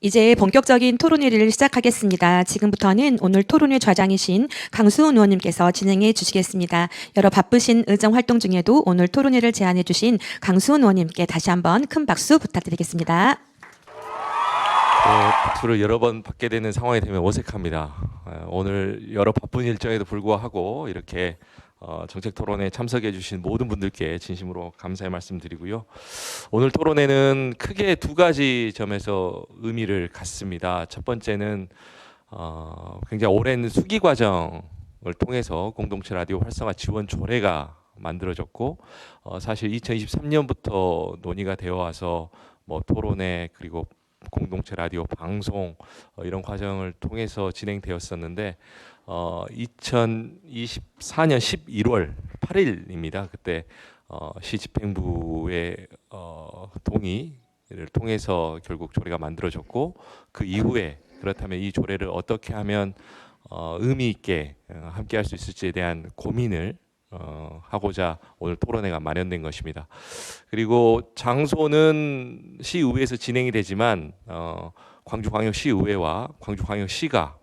이제 본격적인 토론회를 시작하겠습니다. 지금부터는 오늘 토론회 좌장이신 강수훈 의원님께서 진행해 주시겠습니다. 여러 바쁘신 의정 활동 중에도 오늘 토론회를 제안해 주신 강수훈 의원님께 다시 한번 큰 박수 부탁드리겠습니다. 박수를 여러 번 받게 되는 상황이 되면 어색합니다. 오늘 여러 바쁜 일정에도 불구하고 이렇게 정책 토론에 참석해 주신 모든 분들께 진심으로 감사의 말씀드리고요. 오늘 토론회는 크게 두 가지 점에서 의미를 갖습니다. 첫 번째는 굉장히 오랜 수기 과정을 통해서 공동체 라디오 활성화 지원 조례가 만들어졌고 사실 2023년부터 논의가 되어 와서 뭐 토론회 그리고 공동체 라디오 방송 이런 과정을 통해서 진행되었었는데 2024년 11월 8일입니다. 그때 시 집행부의 동의를 통해서 결국 조례가 만들어졌고 그 이후에 그렇다면 이 조례를 어떻게 하면 의미 있게 함께 할 수 있을지에 대한 고민을 하고자 오늘 토론회가 마련된 것입니다. 그리고 장소는 시의회에서 진행이 되지만 광주광역시의회와 광주광역시가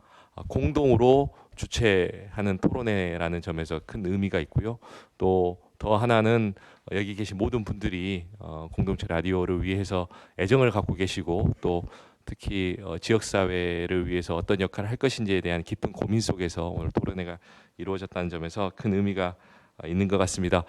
공동으로 주최하는 토론회라는 점에서 큰 의미가 있고요. 또 더 하나는 여기 계신 모든 분들이 공동체 라디오를 위해서 애정을 갖고 계시고 또 특히 지역사회를 위해서 어떤 역할을 할 것인지에 대한 깊은 고민 속에서 오늘 토론회가 이루어졌다는 점에서 큰 의미가 있는 것 같습니다.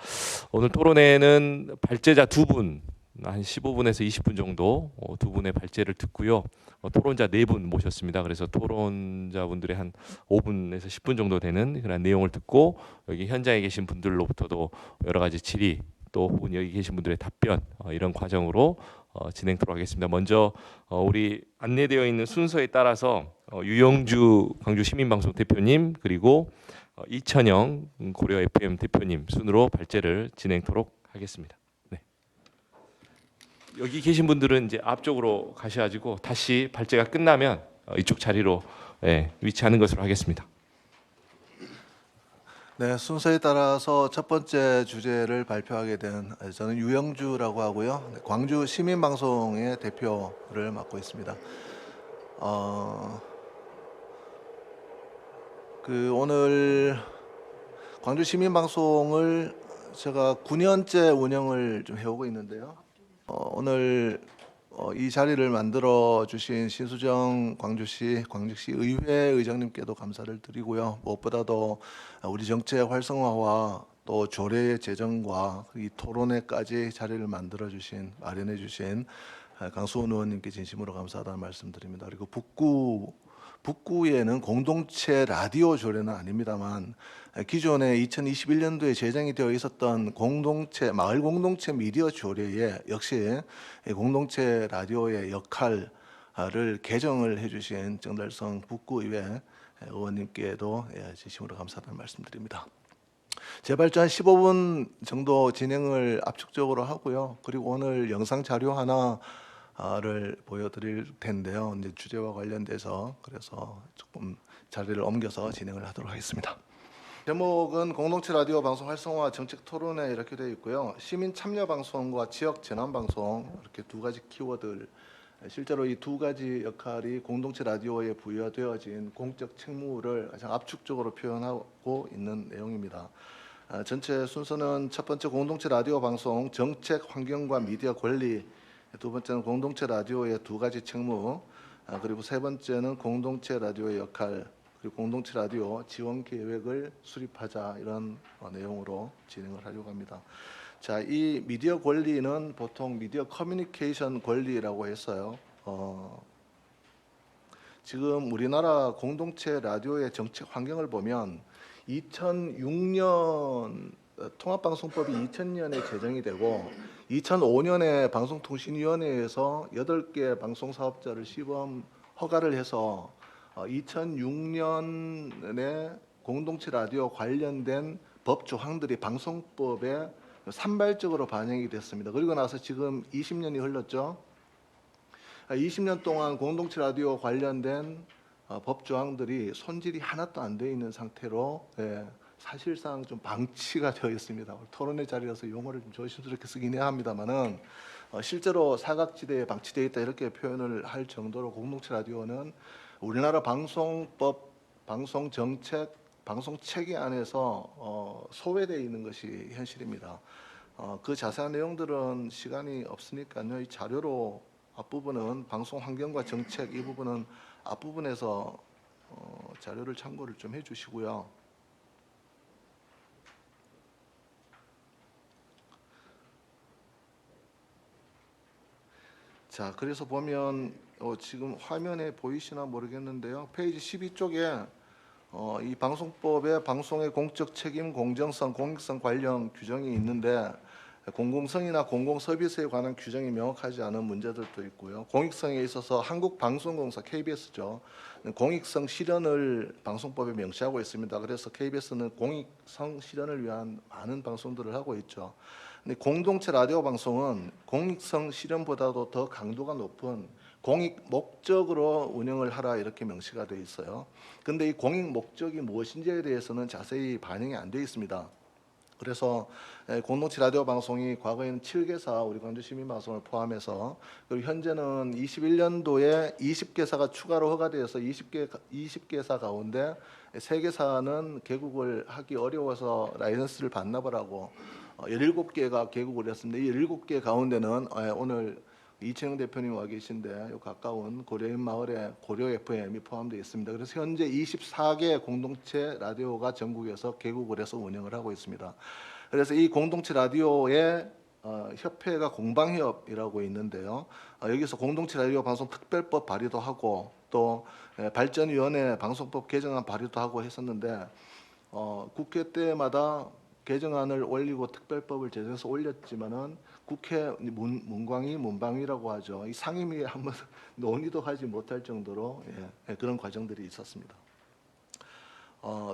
오늘 토론회는 발제자 두 분, 한 15분에서 20분 정도 두 분의 발제를 듣고요. 토론자 네 분 모셨습니다. 그래서 토론자분들의 한 5분에서 10분 정도 되는 그런 내용을 듣고 여기 현장에 계신 분들로부터도 여러 가지 질의 또 혹은 여기 계신 분들의 답변 이런 과정으로 진행토록 하겠습니다. 먼저 우리 안내되어 있는 순서에 따라서 유영주 광주시민방송 대표님 그리고 이천영 고려 FM 대표님 순으로 발제를 진행토록 하겠습니다. 네. 여기 계신 분들은 이제 앞쪽으로 가셔가지고 다시 발제가 끝나면 이쪽 자리로 위치하는 것으로 하겠습니다. 네, 순서에 따라서 첫 번째 주제를 발표하게 된 저는 유영주라고 하고요. 광주 시민방송의 대표를 맡고 있습니다. 오늘 광주 시민방송을 제가 9년째 운영을 좀 해오고 있는데요. 오늘 이 자리를 만들어 주신 신수정 광주시 의회 의장님께도 감사를 드리고요. 무엇보다도 우리 정책 활성화와 또 조례 제정과 이 토론회까지 자리를 마련해 주신 강수훈 의원님께 진심으로 감사하다는 말씀드립니다. 그리고 북구에는 공동체 라디오 조례는 아닙니다만 기존에 2021년도에 제정이 되어 있었던 마을 공동체 미디어 조례에 역시 공동체 라디오의 역할을 개정을 해주신 정달성 북구의회 의원님께도 진심으로 감사하다는 말씀드립니다. 제 발전 한 15분 정도 진행을 압축적으로 하고요. 그리고 오늘 영상 자료 하나를 보여드릴 텐데요. 이제 주제와 관련돼서 그래서 조금 자리를 옮겨서 진행을 하도록 하겠습니다. 제목은 공동체 라디오 방송 활성화 정책 토론회 이렇게 되어 있고요. 시민 참여 방송과 지역 재난 방송 이렇게 두 가지 키워드, 실제로 이 두 가지 역할이 공동체 라디오에 부여되어진 공적 책무를 가장 압축적으로 표현하고 있는 내용입니다. 전체 순서는 첫 번째 공동체 라디오 방송 정책 환경과 미디어 권리, 두 번째는 공동체 라디오의 두 가지 책무, 그리고 세 번째는 공동체 라디오의 역할, 그리고 공동체 라디오 지원 계획을 수립하자 이런 내용으로 진행을 하려고 합니다. 자, 이 미디어 권리는 보통 미디어 커뮤니케이션 권리라고 했어요. 지금 우리나라 공동체 라디오의 정책 환경을 보면 2006년 통합방송법이 2000년에 제정이 되고 2005년에 방송통신위원회에서 8개 방송사업자를 시범 허가를 해서 2006년에 공동체 라디오 관련된 법 조항들이 방송법에 산발적으로 반영이 됐습니다. 그리고 나서 지금 20년이 흘렀죠. 20년 동안 공동체 라디오 관련된 법 조항들이 손질이 하나도 안 되어 있는 상태로 사실상 좀 방치가 되어 있습니다. 토론회 자리라서 용어를 좀 조심스럽게 쓰긴 해야 합니다만은 실제로 사각지대에 방치되어 있다 이렇게 표현을 할 정도로 공동체 라디오는 우리나라 방송법, 방송정책, 방송체계 안에서 소외되어 있는 것이 현실입니다. 그 자세한 내용들은 시간이 없으니까요. 이 자료로 앞부분은 방송 환경과 정책, 이 부분은 앞부분에서 자료를 참고를 좀 해주시고요. 자, 그래서 보면 지금 화면에 보이시나 모르겠는데요. 페이지 12쪽에 이 방송법에 방송의 공적 책임, 공정성, 공익성 관련 규정이 있는데 공공성이나 공공 서비스에 관한 규정이 명확하지 않은 문제들도 있고요. 공익성에 있어서 한국방송공사 KBS죠. 공익성 실현을 방송법에 명시하고 있습니다. 그래서 KBS는 공익성 실현을 위한 많은 방송들을 하고 있죠. 근데 공동체 라디오 방송은 공익성 실현보다도 더 강도가 높은 공익 목적으로 운영을 하라 이렇게 명시가 되어 있어요. 근데 이 공익 목적이 무엇인지에 대해서는 자세히 반영이 안 되어 있습니다. 그래서 공동체 라디오 방송이 과거에는 7개사 우리 광주 시민 방송을 포함해서 그리고 현재는 21년도에 20개사가 추가로 허가되어서 20개사 가운데 3개사는 개국을 하기 어려워서 라이선스를 반납을 하고 17개가 개국을 했습니다. 이 17개 가운데는 오늘 이채영 대표님 와 계신데 가까운 고려인 마을에 고려 FM이 포함되어 있습니다. 그래서 현재 24개 공동체 라디오가 전국에서 개국을 해서 운영을 하고 있습니다. 그래서 이 공동체 라디오의 협회가 공방협이라고 있는데요. 여기서 공동체 라디오 방송 특별법 발의도 하고 또 발전위원회 방송법 개정안 발의도 하고 했었는데 국회 때마다 개정안을 올리고 특별법을 제정해서 올렸지만은 국회 문방위라고 하죠. 이 상임위에 한번 논의도 하지 못할 정도로 그런 과정들이 있었습니다.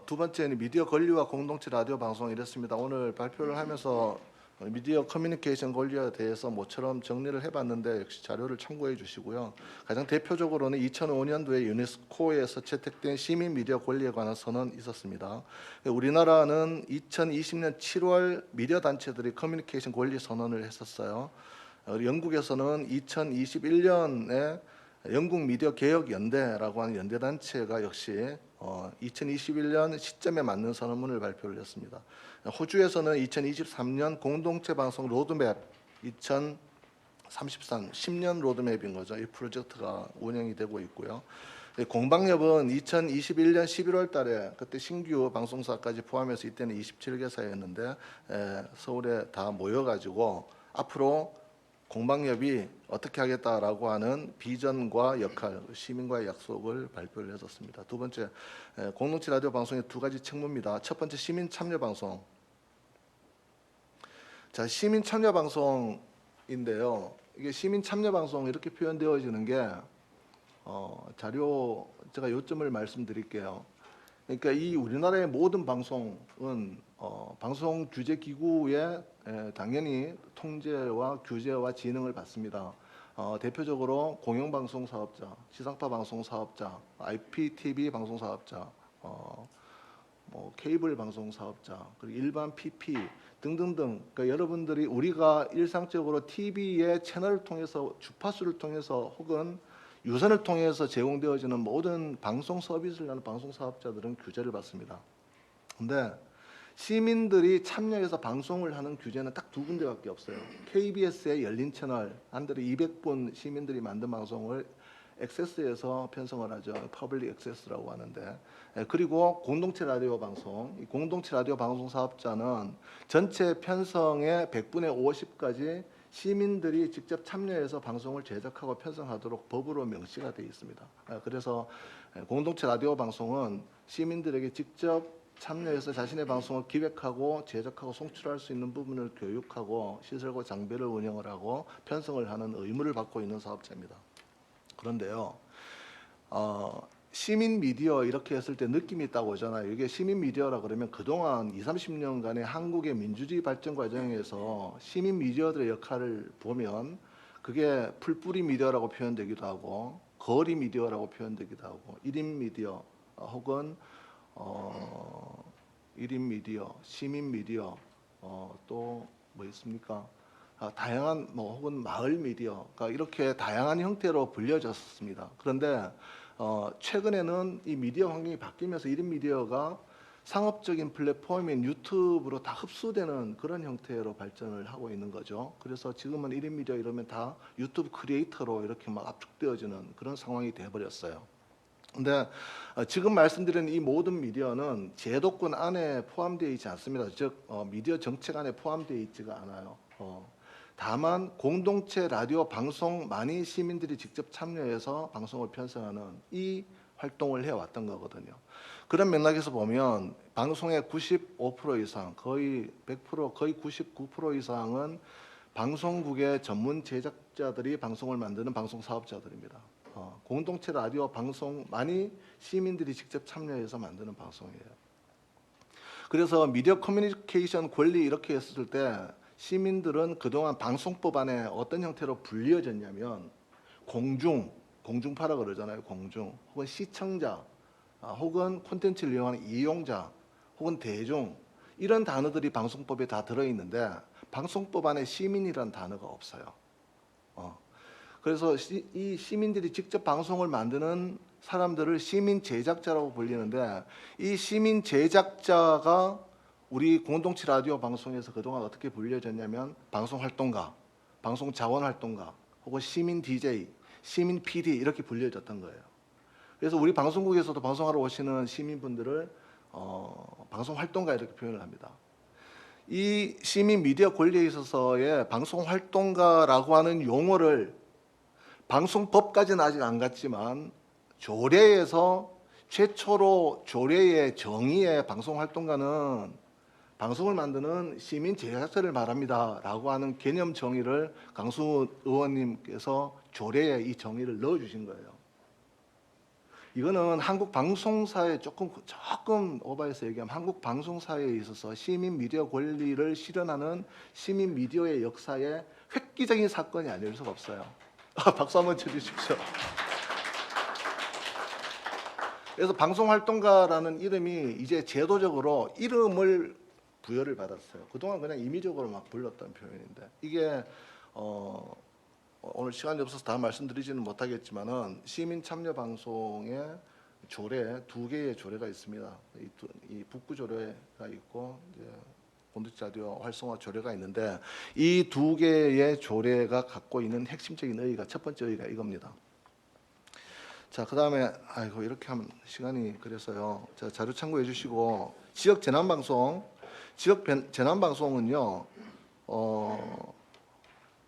두 번째는 미디어 권리와 공동체 라디오 방송 이랬습니다. 오늘 발표를 하면서 미디어 커뮤니케이션 권리에 대해서 모처럼 정리를 해봤는데 역시 자료를 참고해 주시고요. 가장 대표적으로는 2005년도에 유네스코에서 채택된 시민 미디어 권리에 관한 선언이 있었습니다. 우리나라는 2020년 7월 미디어 단체들이 커뮤니케이션 권리 선언을 했었어요. 영국에서는 2021년에 영국 미디어 개혁 연대라고 하는 연대 단체가 역시 2021년 시점에 맞는 선언문을 발표를 했습니다. 호주에서는 2023년 공동체 방송 로드맵 2033 10년 로드맵인 거죠. 이 프로젝트가 운영이 되고 있고요. 공방협은 2021년 11월 달에 그때 신규 방송사까지 포함해서 이때는 27개사였는데 서울에 다 모여가지고 앞으로 공방협이 어떻게 하겠다라고 하는 비전과 역할, 시민과의 약속을 발표를 했었습니다. 두 번째, 공동체 라디오 방송의 두 가지 책무입니다. 첫 번째, 시민 참여 방송. 자, 시민 참여 방송인데요. 이게 시민 참여 방송 이렇게 표현되어지는 게 자료 제가 요점을 말씀드릴게요. 그러니까 이 우리나라의 모든 방송은 방송 규제 기구에 당연히 통제와 규제와 진흥을 받습니다. 대표적으로 공영방송 사업자, 지상파 방송 사업자, IPTV 방송 사업자, 뭐 케이블 방송 사업자, 그리고 일반 PP 등등등. 그러니까 여러분들이 우리가 일상적으로 TV의 채널을 통해서 주파수를 통해서 혹은 유선을 통해서 제공되어지는 모든 방송 서비스를 하는 방송 사업자들은 규제를 받습니다. 근데 시민들이 참여해서 방송을 하는 규제는 딱 두 군데밖에 없어요. KBS의 열린 채널, 한 달에 200분 시민들이 만든 방송을 액세스에서 편성을 하죠. 퍼블릭 액세스라고 하는데. 그리고 공동체 라디오 방송. 이 공동체 라디오 방송 사업자는 전체 편성의 100분의 50까지 시민들이 직접 참여해서 방송을 제작하고 편성하도록 법으로 명시가 되어 있습니다. 그래서 공동체 라디오 방송은 시민들에게 직접 참여해서 자신의 방송을 기획하고 제작하고 송출할 수 있는 부분을 교육하고 시설과 장비를 운영을 하고 편성을 하는 의무를 받고 있는 사업자입니다. 그런데요, 시민 미디어 이렇게 했을 때 느낌이 있다고 하잖아요. 이게 시민 미디어라 그러면 그동안 20, 30년간의 한국의 민주주의 발전 과정에서 시민 미디어들의 역할을 보면 그게 풀뿌리 미디어라고 표현되기도 하고 거리 미디어라고 표현되기도 하고 1인 미디어 혹은 1인 미디어, 시민 미디어 또 뭐 있습니까? 다양한 혹은 마을 미디어가 이렇게 다양한 형태로 불려졌습니다. 그런데 최근에는 이 미디어 환경이 바뀌면서 1인 미디어가 상업적인 플랫폼인 유튜브로 다 흡수되는 그런 형태로 발전을 하고 있는 거죠. 그래서 지금은 1인 미디어 이러면 다 유튜브 크리에이터로 이렇게 막 압축되어지는 그런 상황이 되어버렸어요. 근데 지금 말씀드린 이 모든 미디어는 제도권 안에 포함되어 있지 않습니다. 즉 미디어 정책 안에 포함되어 있지가 않아요. 다만 공동체 라디오 방송 많이 시민들이 직접 참여해서 방송을 편성하는 이 활동을 해왔던 거거든요. 그런 맥락에서 보면 방송의 95% 이상, 거의 100%, 거의 99% 이상은 방송국의 전문 제작자들이 방송을 만드는 방송 사업자들입니다. 공동체 라디오 방송 많이 시민들이 직접 참여해서 만드는 방송이에요. 그래서 미디어 커뮤니케이션 권리 이렇게 했을 때 시민들은 그동안 방송법 안에 어떤 형태로 불리어졌냐면 공중파라 그러잖아요. 공중 혹은 시청자 혹은 콘텐츠를 이용하는 이용자 혹은 대중 이런 단어들이 방송법에 다 들어있는데 방송법 안에 시민이라는 단어가 없어요. 그래서 이 시민들이 직접 방송을 만드는 사람들을 시민 제작자라고 불리는데 이 시민 제작자가 우리 공동체 라디오 방송에서 그동안 어떻게 불려졌냐면 방송 활동가, 방송 자원 활동가 혹은 시민 DJ, 시민 PD 이렇게 불려졌던 거예요. 그래서 우리 방송국에서도 방송하러 오시는 시민분들을 방송 활동가 이렇게 표현을 합니다. 이 시민 미디어 권리에 있어서의 방송 활동가라고 하는 용어를 방송법까지는 아직 안 갔지만 조례에서 최초로 조례의 정의의 방송 활동가는 방송을 만드는 시민 제작자를 말합니다 라고 하는 개념 정의를 강수훈 의원님께서 조례에 이 정의를 넣어주신 거예요. 이거는 한국 방송사에 조금 오버해서 얘기하면 한국 방송사에 있어서 시민 미디어 권리를 실현하는 시민 미디어의 역사에 획기적인 사건이 아닐 수가 없어요. 박수 한번 쳐주십시오. 그래서 방송활동가라는 이름이 이제 제도적으로 이름을 부여를 받았어요. 그동안 그냥 임의적으로 막 불렀던 표현인데 이게 오늘 시간이 없어서 다 말씀드리지는 못하겠지만은 시민 참여 방송의 조례 2개의 조례가 있습니다. 이 북구 조례가 있고 이제 공동체 라디오 활성화 조례가 있는데 이 2개의 조례가 갖고 있는 핵심적인 의의가 첫 번째 의의가 이겁니다. 자, 그다음에 아이고 이렇게 하면 시간이 그래서요. 자, 자료 참고해 주시고 지역 재난 방송은요.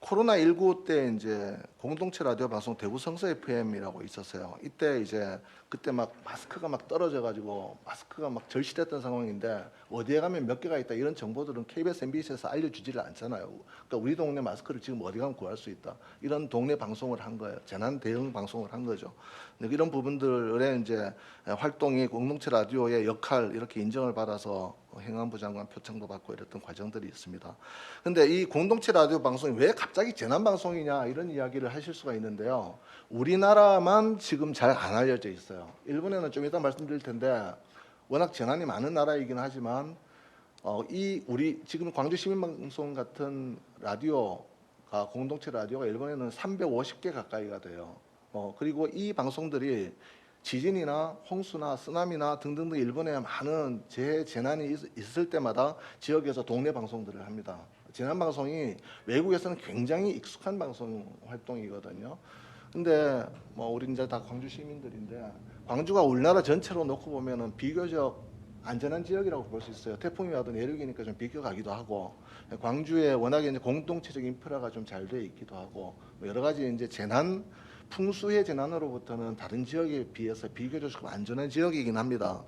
코로나19 때 이제 공동체 라디오 방송 대구 성서 FM이라고 있었어요. 이때 이제 그때 막 마스크가 막 떨어져 가지고 마스크가 막 절실했던 상황인데 어디에 가면 몇 개가 있다 이런 정보들은 KBS, MBC에서 알려주지를 않잖아요. 그러니까 우리 동네 마스크를 지금 어디 가면 구할 수 있다. 이런 동네 방송을 한 거예요. 재난 대응 방송을 한 거죠. 이런 부분들의 이제 활동이 공동체 라디오의 역할 이렇게 인정을 받아서 행안부 장관 표창도 받고 이랬던 과정들이 있습니다. 근데 이 공동체 라디오 방송이 왜 갑자기 재난 방송이냐 이런 이야기를 하실 수가 있는데요. 우리나라만 지금 잘 안 알려져 있어요. 일본에는 좀 이따 말씀드릴 텐데 워낙 재난이 많은 나라이긴 하지만 우리 지금 광주 시민방송 같은 라디오가 공동체 라디오가 일본에는 350개 가까이가 돼요. 그리고 이 방송들이 지진이나 홍수나 쓰나미나 등등등 일본에 많은 재난이 있을 때마다 지역에서 동네 방송들을 합니다. 재난 방송이 외국에서는 굉장히 익숙한 방송 활동이거든요. 근데 우리 이제 다 광주 시민들인데 광주가 우리나라 전체로 놓고 보면은 비교적 안전한 지역이라고 볼 수 있어요. 태풍이 와도 내륙이니까 좀 비껴가기도 하고 광주에 워낙에 이제 공동체적 인프라가 좀 잘 돼 있기도 하고 여러 가지 이제 풍수의 재난으로부터는 다른 지역에 비해서 비교적 좀 안전한 지역이긴 합니다.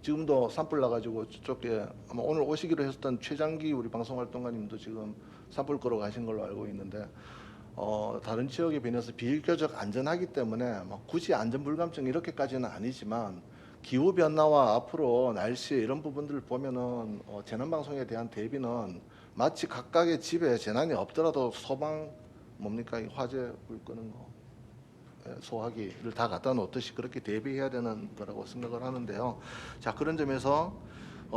지금도 산불 나가지고 저쪽에 아마 오늘 오시기로 했었던 최장기 우리 방송활동가님도 지금 산불 끌어 가신 걸로 알고 있는데 다른 지역에 비해서 비교적 안전하기 때문에 굳이 안전 불감증 이렇게까지는 아니지만 기후 변화와 앞으로 날씨 이런 부분들을 보면은 재난 방송에 대한 대비는 마치 각각의 집에 재난이 없더라도 소방 뭡니까 이 화재 불 끄는 거 소화기를 다 갖다 놓듯이 그렇게 대비해야 되는 거라고 생각을 하는데요. 자, 그런 점에서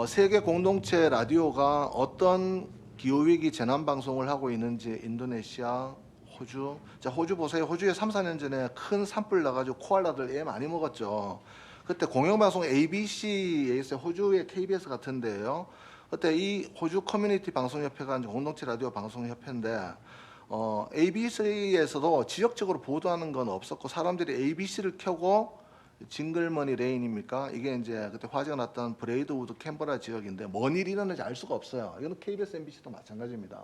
세계 공동체 라디오가 어떤 기후위기 재난 방송을 하고 있는지 인도네시아, 호주. 자, 호주 보세요. 호주에 3, 4년 전에 큰 산불 나가지고 코알라들 애 많이 먹었죠. 그때 공영방송 ABC에 있어요. 호주의 KBS 같은데요. 그때 이 호주 커뮤니티 방송협회가 이제 공동체 라디오 방송협회인데 ABC에서도 지역적으로 보도하는 건 없었고 사람들이 ABC를 켜고 징글머니 레인입니까? 이게 이제 그때 화제가 났던 브레이드우드 캔버라 지역인데 뭔 일이 일어나는지 알 수가 없어요. 이거는 KBS, MBC도 마찬가지입니다.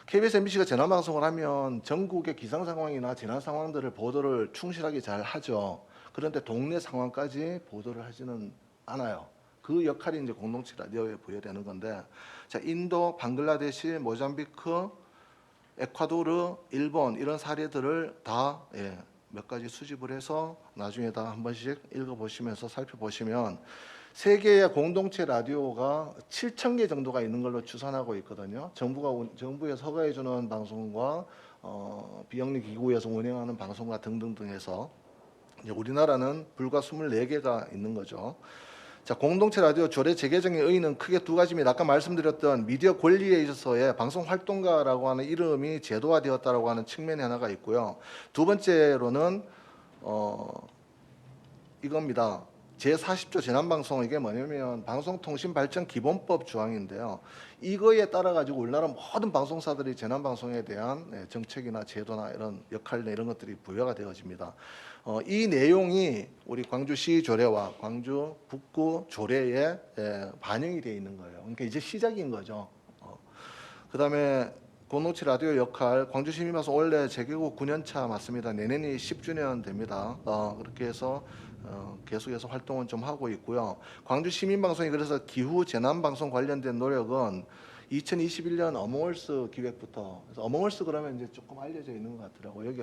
KBS, MBC가 재난 방송을 하면 전국의 기상 상황이나 재난 상황들을 보도를 충실하게 잘 하죠. 그런데 동네 상황까지 보도를 하지는 않아요. 그 역할이 이제 공동체 라디오에 부여되는 건데, 자, 인도, 방글라데시, 모잠비크, 에콰도르, 일본 이런 사례들을 다 몇 가지 수집을 해서 나중에 다 한 번씩 읽어보시면서 살펴보시면 세계의 공동체 라디오가 7,000개 정도가 있는 걸로 추산하고 있거든요. 정부에서 허가해주는 방송과 비영리 기구에서 운영하는 방송과 등등등 해서 이제 우리나라는 불과 24개가 있는 거죠. 자, 공동체 라디오 조례 재개정의 의의는 크게 두 가지입니다. 아까 말씀드렸던 미디어 권리에 있어서의 방송 활동가라고 하는 이름이 제도화되었다라고 하는 측면이 하나가 있고요. 두 번째로는 이겁니다. 제40조 재난방송 이게 뭐냐면 방송통신발전기본법 조항인데요. 이거에 따라 가지고 우리나라 모든 방송사들이 재난방송에 대한 정책이나 제도나 이런 역할이나 이런 것들이 부여가 되어집니다. 이 내용이 우리 광주시 조례와 광주 북구 조례에 반영이 되어 있는 거예요. 그러니까 이제 시작인 거죠. 그다음에 공동체 라디오 역할 광주시민방송 원래 재개국 9년차 맞습니다. 내년이 10주년 됩니다. 그렇게 해서 계속해서 활동은 좀 하고 있고요. 광주시민방송이 그래서 기후 재난방송 관련된 노력은 2021년 어몽월스 기획부터 그래서 어몽월스 그러면 이제 조금 알려져 있는 것 같더라고요. 여기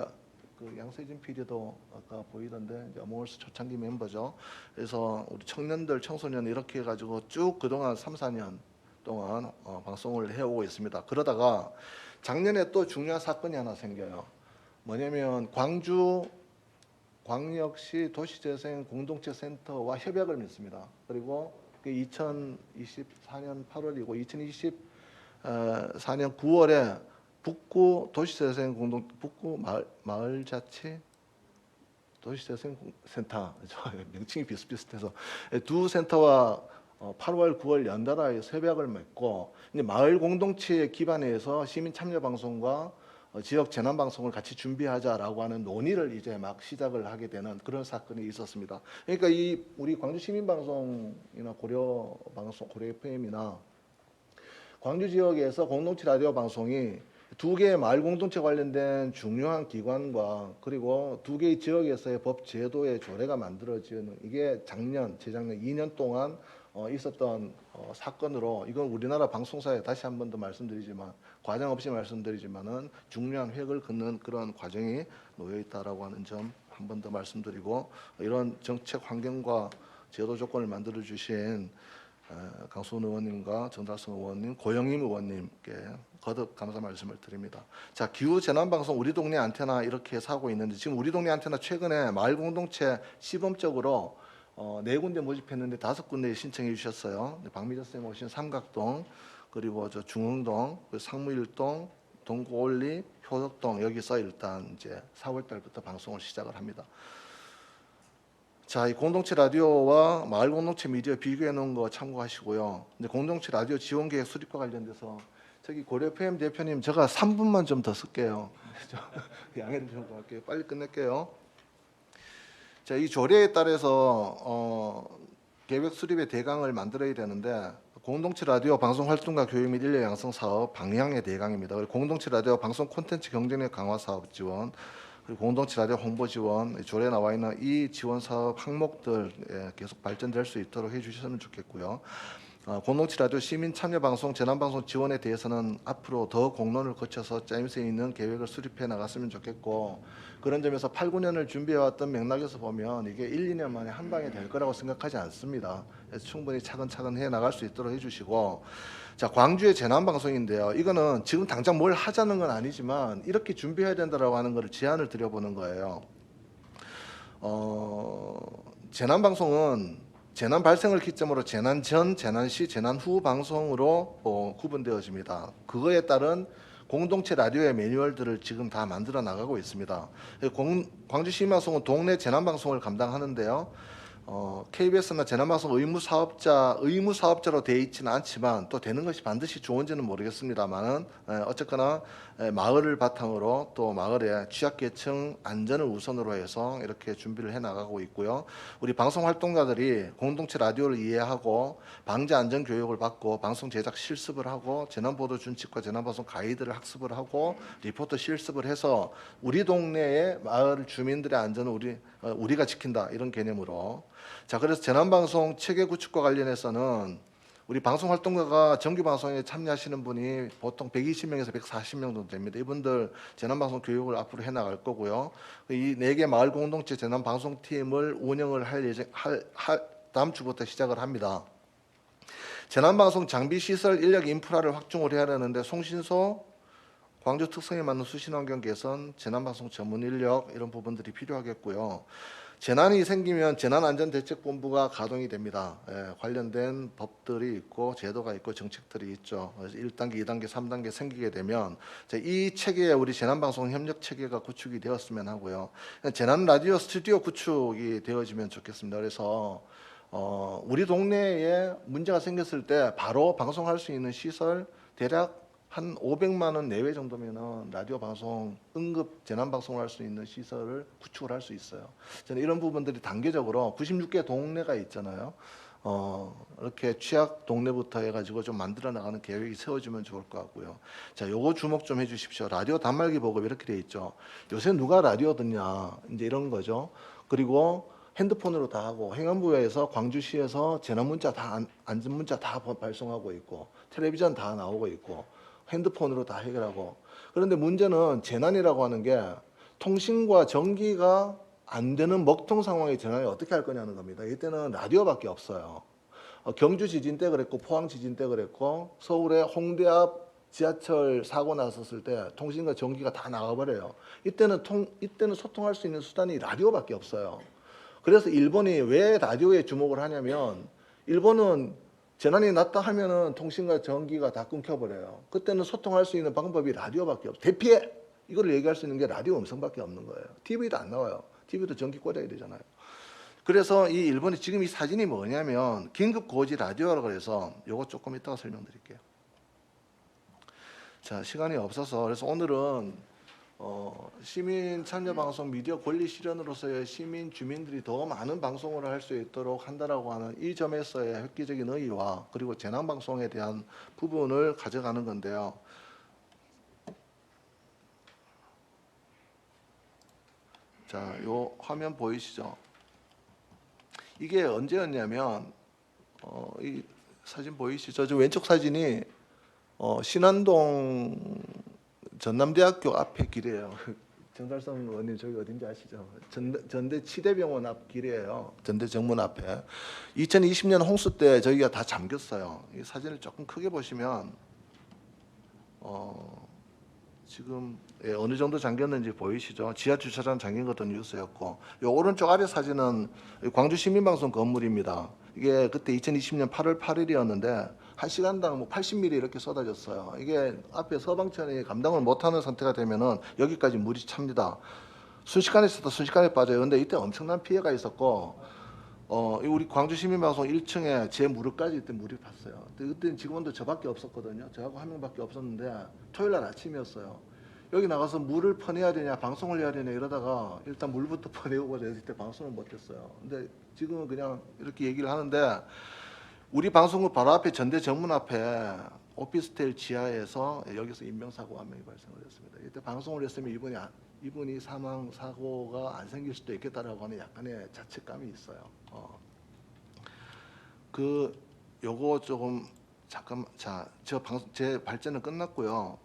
그 양세진 PD도 아까 보이던데 이제 어몽월스 초창기 멤버죠. 그래서 우리 청년들, 청소년 이렇게 해가지고 쭉 그동안 3, 4년 동안 방송을 해오고 있습니다. 그러다가 작년에 또 중요한 사건이 하나 생겨요. 뭐냐면 광주 광역시 도시재생 공동체 센터와 협약을 맺습니다. 그리고 2024년 8월이고 2024년 9월에 북구 도시재생 북구 마을자치 도시재생센터 명칭이 비슷비슷해서 두 센터와 8월, 9월 연달아 협약을 맺고 이제 마을 공동체 기반에서 시민 참여 방송과 지역 재난 방송을 같이 준비하자라고 하는 논의를 이제 막 시작을 하게 되는 그런 사건이 있었습니다. 그러니까 이 우리 광주 시민 방송이나 고려 방송, 고려 FM이나 광주 지역에서 공동체 라디오 방송이 두 개의 마을 공동체 관련된 중요한 기관과 그리고 두 개의 지역에서의 법 제도의 조례가 만들어지는 이게 재작년 2년 동안 있었던 사건으로 이건 우리나라 방송사에 다시 한 번 더 말씀드리지만 과장 없이 말씀드리지만은 중요한 획을 긋는 그런 과정이 놓여 있다라고 하는 점 한 번 더 말씀드리고 이런 정책 환경과 제도 조건을 만들어 주신 강수훈 의원님과 정달성 의원님, 고영임 의원님께 거듭 감사 말씀을 드립니다. 자, 기후 재난 방송 우리 동네 안테나 이렇게 해서 하고 있는데 지금 우리 동네 안테나 최근에 마을 공동체 시범적으로 4군데 모집했는데 5군데 신청해 주셨어요. 박미자 쌤 오신 삼각동, 그리고 저 중흥동, 상무일동, 동구올리, 효덕동 여기서 일단 이제 4월 달부터 방송을 시작을 합니다. 자, 이 공동체 라디오와 마을 공동체 미디어 비교해 놓은 거 참고하시고요. 이제 공동체 라디오 지원 계획 수립과 관련돼서 저기 고려 FM 대표님 제가 3분만 좀 더 쓸게요. 양해를 좀 구할게요. 빨리 끝낼게요. 자, 이 조례에 따라서 계획 수립의 대강을 만들어야 되는데 공동체 라디오 방송 활동가 교육 및 인력 양성 사업 방향의 대강입니다. 그리고 공동체 라디오 방송 콘텐츠 경쟁력 강화 사업 지원, 그리고 공동체 라디오 홍보 지원, 조례에 나와 있는 이 지원 사업 항목들 계속 발전될 수 있도록 해주셨으면 좋겠고요. 공동체 라디오 시민 참여 방송, 재난 방송 지원에 대해서는 앞으로 더 공론을 거쳐서 짜임새 있는 계획을 수립해 나갔으면 좋겠고 그런 점에서 8, 9년을 준비해왔던 맥락에서 보면 이게 1, 2년 만에 한 방에 될 거라고 생각하지 않습니다. 그래서 충분히 차근차근 해 나갈 수 있도록 해주시고 자, 광주의 재난 방송인데요. 이거는 지금 당장 뭘 하자는 건 아니지만 이렇게 준비해야 된다라고 하는 것을 제안을 드려보는 거예요. 재난 방송은 재난 발생을 기점으로 재난 전, 재난 시, 재난 후 방송으로 구분되어집니다. 그거에 따른 공동체 라디오의 매뉴얼들을 지금 다 만들어 나가고 있습니다. 광주시민방송은 동네 재난 방송을 감당하는데요. KBS나 재난방송 의무사업자로 되어 있지는 않지만 또 되는 것이 반드시 좋은지는 모르겠습니다만은 어쨌거나 마을을 바탕으로 또 마을의 취약계층 안전을 우선으로 해서 이렇게 준비를 해 나가고 있고요. 우리 방송 활동가들이 공동체 라디오를 이해하고 방재 안전 교육을 받고 방송 제작 실습을 하고 재난보도 준칙과 재난방송 가이드를 학습을 하고 리포트 실습을 해서 우리 동네의 마을 주민들의 안전을 우리가 지킨다 이런 개념으로. 자, 그래서 재난방송 체계 구축과 관련해서는 우리 방송 활동가가 정규 방송에 참여하시는 분이 보통 120명에서 140명 정도 됩니다. 이분들 재난방송 교육을 앞으로 해나갈 거고요. 이 4개 마을 공동체 재난방송팀을 운영을 다음 주부터 시작을 합니다. 재난방송 장비 시설 인력 인프라를 확충을 해야 하는데 송신소, 광주 특성에 맞는 수신환경 개선, 재난방송 전문 인력 이런 부분들이 필요하겠고요. 재난이 생기면 재난안전대책본부가 가동이 됩니다. 관련된 법들이 있고 제도가 있고 정책들이 있죠. 그래서 1단계, 2단계, 3단계 생기게 되면 이 체계에 우리 재난방송 협력 체계가 구축이 되었으면 하고요. 재난 라디오 스튜디오 구축이 되어지면 좋겠습니다. 그래서 우리 동네에 문제가 생겼을 때 바로 방송할 수 있는 시설 대략 한 500만 원 내외 정도면은 라디오 방송 응급 재난 방송을 할 수 있는 시설을 구축을 할 수 있어요. 저는 이런 부분들이 단계적으로 96개 동네가 있잖아요. 이렇게 취약 동네부터 해가지고 좀 만들어 나가는 계획이 세워지면 좋을 것 같고요. 자, 요거 주목 좀 해주십시오. 라디오 단말기 보급 이렇게 돼 있죠. 요새 누가 라디오 듣냐 이제 이런 거죠. 그리고 핸드폰으로 다 하고 행안부에서 광주시에서 재난 문자 다 안전 문자 다 발송하고 있고 텔레비전 다 나오고 있고. 핸드폰으로 다 해결하고. 그런데 문제는 재난이라고 하는 게 통신과 전기가 안 되는 먹통 상황의 재난을 어떻게 할 거냐는 겁니다. 이때는 라디오밖에 없어요. 경주 지진 때 그랬고 포항 지진 때 그랬고 서울의 홍대 앞 지하철 사고 났었을 때 통신과 전기가 다 나가버려요. 이때는 소통할 수 있는 수단이 라디오밖에 없어요. 그래서 일본이 왜 라디오에 주목을 하냐면 일본은 재난이 났다 하면은 통신과 전기가 다 끊겨버려요. 그때는 소통할 수 있는 방법이 라디오밖에 없어요. 대피해! 이걸 얘기할 수 있는 게 라디오 음성밖에 없는 거예요. TV도 안 나와요. TV도 전기 꽂아야 되잖아요. 그래서 이 일본이 지금 이 사진이 뭐냐면 긴급 고지 라디오라고 해서 요거 조금 이따가 설명드릴게요. 자, 시간이 없어서 그래서 오늘은 시민 참여 방송 미디어 권리 실현으로서의 시민 주민들이 더 많은 방송을 할 수 있도록 한다라고 하는 이 점에서의 획기적인 의의와 그리고 재난 방송에 대한 부분을 가져가는 건데요. 자, 요 화면 보이시죠? 이게 언제였냐면 이 사진 보이시죠? 저 왼쪽 사진이 신안동 전남대학교 앞에 길이에요. 정달성 의원님 저기 어딘지 아시죠? 전대 치대병원 앞 길이에요. 전대 정문 앞에. 2020년 홍수 때 저희가 다 잠겼어요. 이 사진을 조금 크게 보시면 지금 어느 정도 잠겼는지 보이시죠? 지하 주차장 잠긴 것도 뉴스였고, 요 오른쪽 아래 사진은 광주 시민방송 건물입니다. 이게 그때 2020년 8월 8일이었는데 1시간당 뭐 80mm 이렇게 쏟아졌어요. 이게 앞에 서방천이 감당을 못하는 상태가 되면은 여기까지 물이 찹니다. 순식간에 있어도 순식간에 빠져요. 근데 이때 엄청난 피해가 있었고, 우리 광주 시민방송 1층에 제 무릎까지 이때 물이 팠어요. 그때 직원도 저밖에 없었거든요. 저하고 한 명밖에 없었는데 토요일 날 아침이었어요. 여기 나가서 물을 퍼내야 되냐 방송을 해야 되냐 이러다가 일단 물부터 퍼내고 그래서 이때 방송을 못했어요. 근데 지금은 그냥 이렇게 얘기를 하는데 우리 방송국 바로 앞에 전대 정문 앞에 오피스텔 지하에서 여기서 인명사고가 한 명이 발생을 했습니다. 이때 방송을 했으면 이분이 사망 사고가 안 생길 수도 있겠다라고 하는 약간의 자책감이 있어요. 요거 조금 잠깐 제 발제는 끝났고요.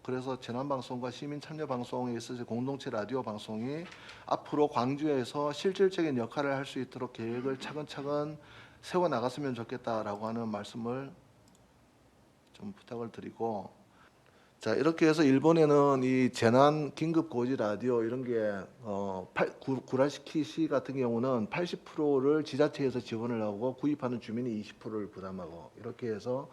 그래서 재난방송과 시민참여방송에 있어서 공동체 라디오 방송이 앞으로 광주에서 실질적인 역할을 할 수 있도록 계획을 차근차근 세워나갔으면 좋겠다라고 하는 말씀을 좀 부탁을 드리고, 자, 이렇게 해서 일본에는 이 재난 긴급 고지 라디오 이런 게 구라시키 같은 경우는 80%를 지자체에서 지원을 하고 구입하는 주민이 20%를 부담하고 이렇게 해서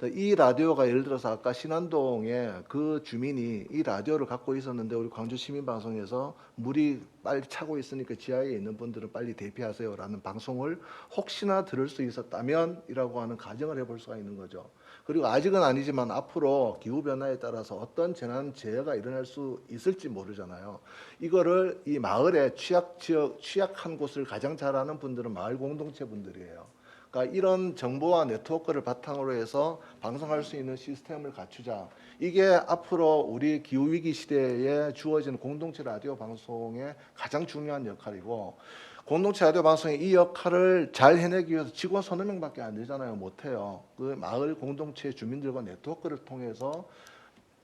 이 라디오가 예를 들어서 아까 신안동에 그 주민이 이 라디오를 갖고 있었는데 우리 광주 시민방송에서 물이 빨리 차고 있으니까 지하에 있는 분들은 빨리 대피하세요라는 방송을 혹시나 들을 수 있었다면이라고 하는 가정을 해볼 수가 있는 거죠. 그리고 아직은 아니지만 앞으로 기후 변화에 따라서 어떤 재난 재해가 일어날 수 있을지 모르잖아요. 이거를 이 마을의 취약한 곳을 가장 잘 아는 분들은 마을 공동체 분들이에요. 그러니까 이런 정보와 네트워크를 바탕으로 해서 방송할 수 있는 시스템을 갖추자. 이게 앞으로 우리 기후 위기 시대에 주어지는 공동체 라디오 방송의 가장 중요한 역할이고, 공동체 라디오 방송의 이 역할을 잘 해내기 위해서 직원 서너 명밖에 안 되잖아요. 못해요. 그 마을 공동체 주민들과 네트워크를 통해서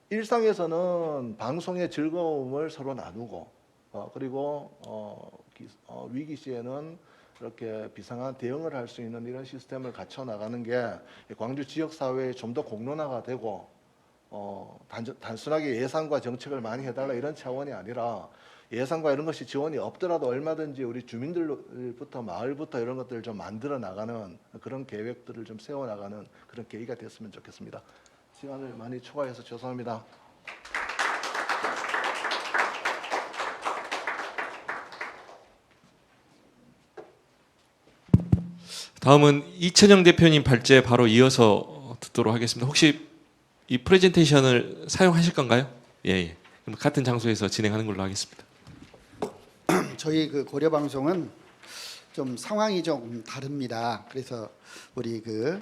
일상에서는 방송의 즐거움을 서로 나누고, 그리고 위기 시에는 이렇게 비상한 대응을 할 수 있는 이런 시스템을 갖춰 나가는 게 광주 지역 사회에 좀 더 공론화가 되고, 단순하게 예산과 정책을 많이 해달라 이런 차원이 아니라, 예산과 이런 것이 지원이 없더라도 얼마든지 우리 주민들부터 마을부터 이런 것들을 좀 만들어 나가는 그런 계획들을 좀 세워 나가는 그런 계기가 됐으면 좋겠습니다. 시간을 많이 초과해서 죄송합니다. 다음은 이천영 대표님 발제 바로 이어서 듣도록 하겠습니다. 혹시 이 프레젠테이션을 사용하실 건가요? 예, 예. 그럼 같은 장소에서 진행하는 걸로 하겠습니다. 저희 그 고려 방송은 좀 상황이 좀 다릅니다. 그래서 우리 그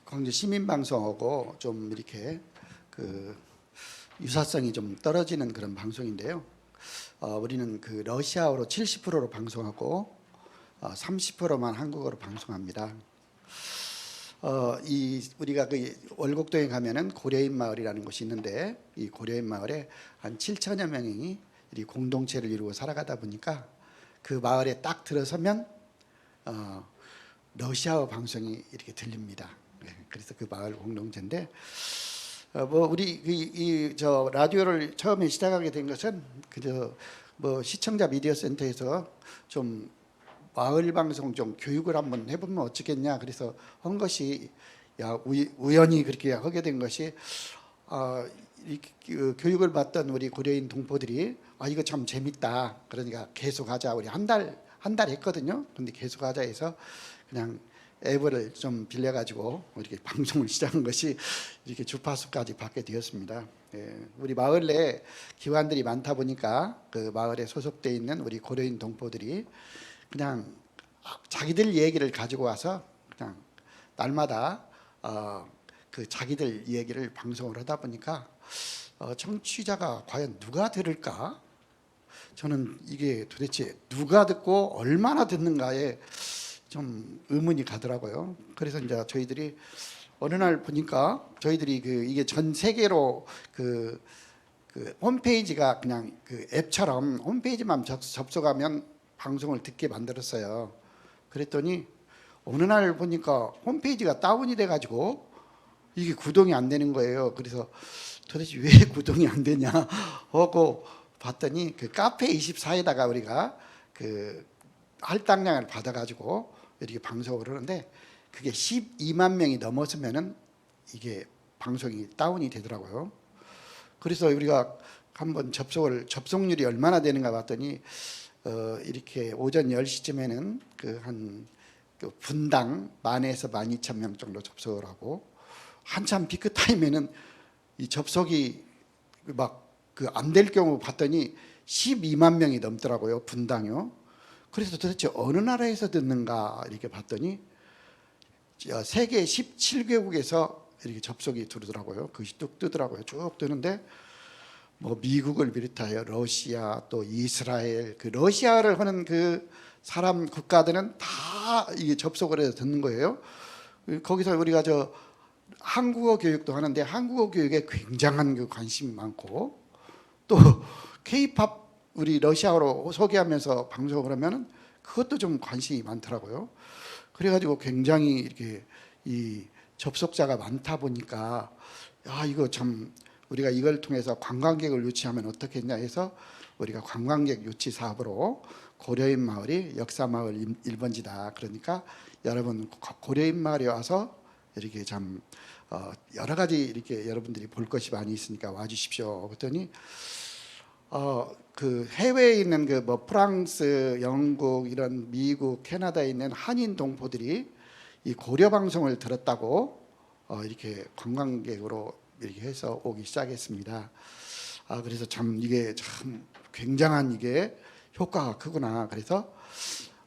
광주 시민 방송하고 좀 이렇게 그 유사성이 좀 떨어지는 그런 방송인데요. 우리는 그 러시아어로 70%로 방송하고 30%만 한국어로 방송합니다. 이 우리가 그 월곡동에 가면은 고려인 마을이라는 곳이 있는데, 이 고려인 마을에 한 7천여 명이 이 공동체를 이루고 살아가다 보니까 그 마을에 딱 들어서면 러시아어 방송이 이렇게 들립니다. 그래서 그 마을 공동체인데, 뭐 우리 저 라디오를 처음에 시작하게 된 것은 그저 뭐 시청자 미디어 센터에서 좀 마을 방송 좀 교육을 한번 해보면 어쩌겠냐, 그래서 한 것이 우연히 그렇게 하게 된 것이, 그 교육을 받던 우리 고려인 동포들이 이거 참 재밌다, 그러니까 계속하자, 우리 한 달 했거든요. 근데 계속하자 해서 그냥 앱을 좀 빌려가지고 이렇게 방송을 시작한 것이 이렇게 주파수까지 받게 되었습니다. 예, 우리 마을 내에 기관들이 많다 보니까 그 마을에 소속돼 있는 우리 고려인 동포들이 그냥 자기들 얘기를 가지고 와서 그냥 날마다 그 자기들 얘기를 방송을 하다 보니까 청취자가 과연 누가 들을까? 저는 이게 도대체 누가 듣고 얼마나 듣는가에 좀 의문이 가더라고요. 그래서 이제 저희들이 어느 날 보니까 저희들이 이게 전 세계로 그 홈페이지가 그냥 그 앱처럼 홈페이지만 접속하면 방송을 듣게 만들었어요. 그랬더니 어느 날 보니까 홈페이지가 다운이 돼가지고 이게 구동이 안 되는 거예요. 그래서 도대체 왜 구동이 안 되냐 하고 봤더니 그 카페24에다가 우리가 그 할당량을 받아가지고 이렇게 방송을 하는데, 그게 12만 명이 넘었으면은 이게 방송이 다운이 되더라고요. 그래서 우리가 한번 접속률이 얼마나 되는가 봤더니 이렇게 오전 10시쯤에는 한 분당 10,000에서 12,000명 정도 접속을 하고, 한참 피크 타임에는 이 접속이 막 안 될 경우 봤더니 12만 명이 넘더라고요, 분당요. 그래서 도대체 어느 나라에서 듣는가 이렇게 봤더니 세계 17개국에서 이렇게 접속이 들어오더라고요. 그것이 뚝 뜨더라고요. 쭉 뜨는데 뭐 미국을 비롯하여 러시아, 또 이스라엘, 그 러시아를 하는 그 사람 국가들은 다 이게 접속을 해서 듣는 거예요. 거기서 우리가 저 한국어 교육도 하는데 한국어 교육에 굉장한 그 관심이 많고, 또 K-팝 우리 러시아어로 소개하면서 방송을 하면은 그것도 좀 관심이 많더라고요. 그래가지고 굉장히 이렇게 이 접속자가 많다 보니까 야 이거 참 우리가 이걸 통해서 관광객을 유치하면 어떻겠냐 해서 우리가 관광객 유치 사업으로 고려인 마을이 역사 마을 1번지다. 그러니까 여러분 고려인 마을에 와서 이렇게 참 여러 가지 이렇게 여러분들이 볼 것이 많이 있으니까 와주십시오. 그랬더니 그 해외에 있는 그 뭐 프랑스, 영국, 이런 미국, 캐나다에 있는 한인 동포들이 이 고려 방송을 들었다고 이렇게 관광객으로 이렇게 해서 오기 시작했습니다. 그래서 참 이게 참 굉장한 이게 효과가 크구나. 그래서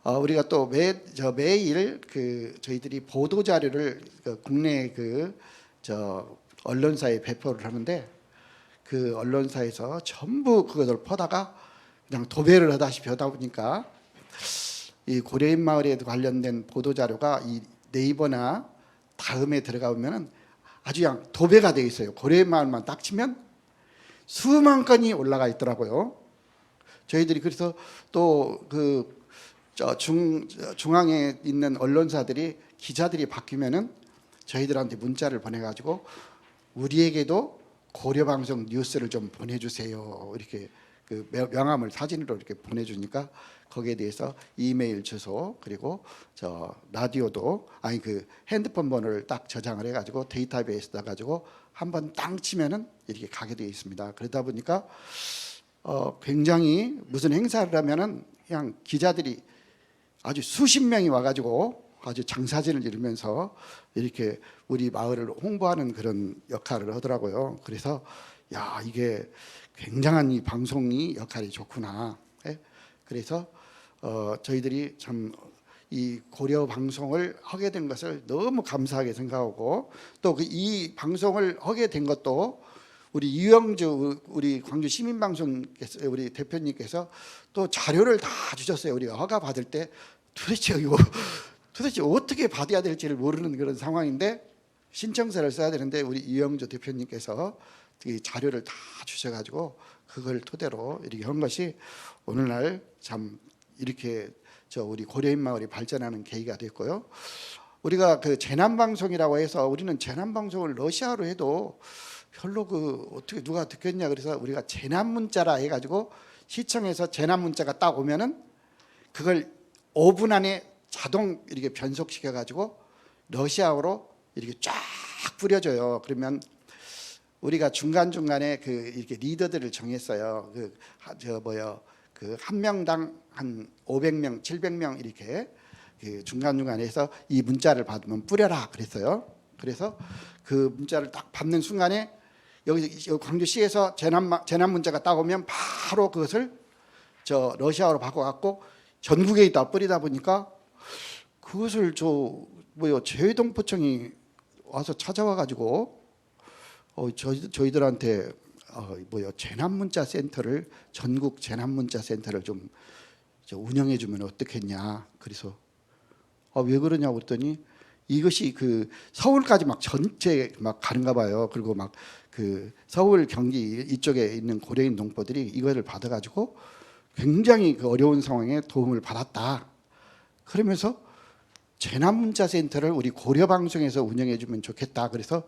우리가 또 매일 그 저희들이 보도 자료를 국내 언론사에 배포를 하는데 그 언론사에서 전부 그것을 퍼다가 그냥 도배를 하다시피 하다 보니까 이 고려인 마을에 관련된 보도 자료가 이 네이버나 다음에 들어가 보면은 아주 그냥 도배가 되어 있어요. 고려인 마을만 딱 치면 수만 건이 올라가 있더라고요. 저희들이 그래서 또 그 중앙에 있는 언론사들이 기자들이 바뀌면은 저희들한테 문자를 보내가지고 우리에게도 고려방송 뉴스를 좀 보내주세요. 이렇게 그 명함을 사진으로 이렇게 보내주니까 거기에 대해서 이메일 주소 그리고 라디오도 그 핸드폰 번호를 딱 저장을 해가지고 데이터베이스에다 가지고 한번 땅 치면은 이렇게 가게 되어 있습니다. 그러다 보니까 굉장히 무슨 행사를 하면은 그냥 기자들이 아주 수십 명이 와가지고 아주 장사진을 이루면서 이렇게 우리 마을을 홍보하는 그런 역할을 하더라고요. 그래서 야 이게 굉장한 이 방송이 역할이 좋구나. 그래서 저희들이 참 이 고려 방송을 하게 된 것을 너무 감사하게 생각하고 또 이 방송을 하게 된 것도 우리 유영주 우리 광주 시민방송께서 우리 대표님께서 또 자료를 다 주셨어요. 우리가 허가 받을 때 도대체 이거 도대체 어떻게 받아야 될지를 모르는 그런 상황인데 신청서를 써야 되는데 우리 이영조 대표님께서 이 자료를 다 주셔가지고 그걸 토대로 이렇게 한 것이 오늘날 참 이렇게 우리 고려인 마을이 발전하는 계기가 됐고요. 우리가 그 재난방송이라고 해서 우리는 재난방송을 러시아로 해도 별로 어떻게 누가 듣겠냐 그래서 우리가 재난문자라 해가지고 시청에서 재난문자가 딱 오면은 그걸 5분 안에 자동 이렇게 변속시켜 가지고 러시아어로 이렇게 쫙 뿌려줘요. 그러면 우리가 중간 중간에 이렇게 리더들을 정했어요. 한 명당 한 500명, 700명 이렇게 중간 중간에서 이 문자를 받으면 뿌려라 그랬어요. 그래서 그 문자를 딱 받는 순간에 여기 광주시에서 재난 문자가 딱 오면 바로 그것을 러시아어로 바꿔갖고 전국에 있다 뿌리다 보니까 그것을 재외동포청이 와서 찾아와가지고 저희들한테 재난문자 센터를 전국 재난문자 센터를 좀 운영해주면 어떻겠냐. 그래서 왜 그러냐고 그랬더니 이것이 서울까지 막 전체 막 가는가 봐요. 그리고 막 서울 경기 이쪽에 있는 고려인 동포들이 이거를 받아가지고 굉장히 어려운 상황에 도움을 받았다. 그러면서 재난문자센터를 우리 고려방송에서 운영해주면 좋겠다. 그래서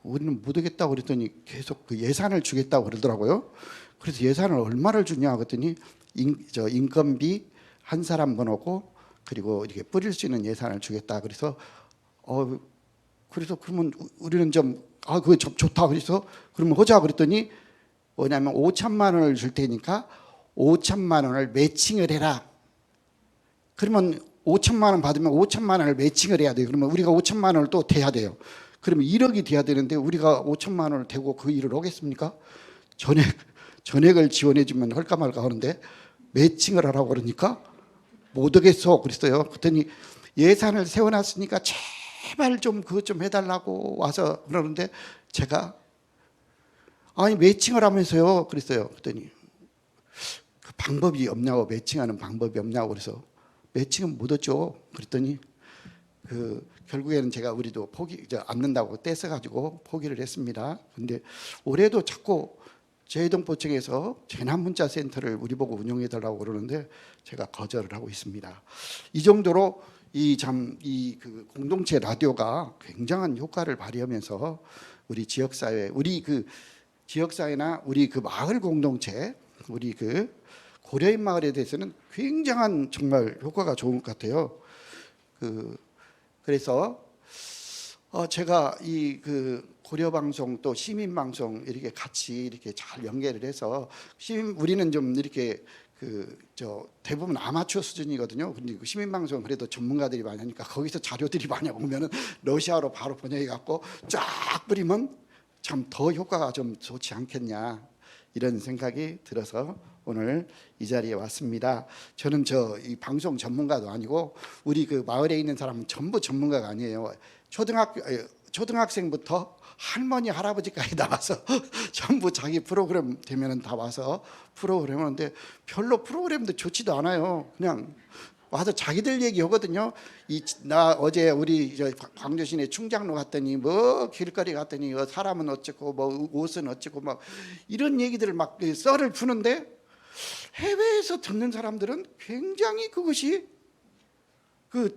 우리는 못 하겠다고 그랬더니 계속 예산을 주겠다고 그러더라고요. 그래서 예산을 얼마를 주냐 그랬더니 인건비 한 사람 번호고 그리고 이렇게 뿌릴 수 있는 예산을 주겠다. 그래서 그러면 우리는 그거 좋다. 그래서 그러면 하자 그랬더니 뭐냐면 5천만 원을 줄 테니까 5천만 원을 매칭을 해라. 그러면 5천만 원 받으면 5천만 원을 매칭을 해야 돼요. 그러면 우리가 5천만 원을 또 대야 돼요. 그러면 1억이 돼야 되는데 우리가 5천만 원을 대고 그 일을 하겠습니까? 전액을 지원해 주면 할까 말까 하는데 매칭을 하라고 그러니까 못 하겠어 그랬어요. 그랬더니 예산을 세워놨으니까 제발 좀 그것 좀 해달라고 와서 그러는데 제가 아니 매칭을 하면서요 그랬어요. 그랬더니 그 방법이 없냐고 매칭하는 방법이 없냐고 그래서 매칭은 못 얻죠. 그랬더니 결국에는 제가 우리도 않는다고 떼써가지고 포기를 했습니다. 근데 올해도 자꾸 재외동포청에서 재난문자센터를 우리 보고 운영해달라고 그러는데 제가 거절을 하고 있습니다. 이 정도로 이 공동체 라디오가 굉장한 효과를 발휘하면서 우리 지역 사회, 우리 그 지역 사회나 우리 그 마을 공동체, 우리 그 고려인 마을에 대해서는 굉장한 정말 효과가 좋은 것 같아요. 그래서 제가 이 그 고려 방송 또 시민 방송 이렇게 같이 이렇게 잘 연계를 해서 우리는 좀 이렇게 대부분 아마추어 수준이거든요. 근데 그 시민 방송 그래도 전문가들이 많이 하니까 거기서 자료들이 많이 오면은 러시아어로 바로 번역해 갖고 쫙 뿌리면 참 더 효과가 좀 좋지 않겠냐 이런 생각이 들어서 오늘 이 자리에 왔습니다. 저는 이 방송 전문가도 아니고 우리 그 마을에 있는 사람은 전부 전문가가 아니에요. 초등학생부터 할머니 할아버지까지 나와서 전부 자기 프로그램 되면은 다 와서 프로그램 하는데 별로 프로그램도 좋지도 않아요. 그냥 와서 자기들 얘기하거든요. 나 어제 우리 광주 시내 충장로 갔더니 뭐 길거리 갔더니 사람은 어쩌고 뭐 옷은 어쩌고 막 이런 얘기들을 막 썰을 푸는데 해외에서 듣는 사람들은 굉장히 그것이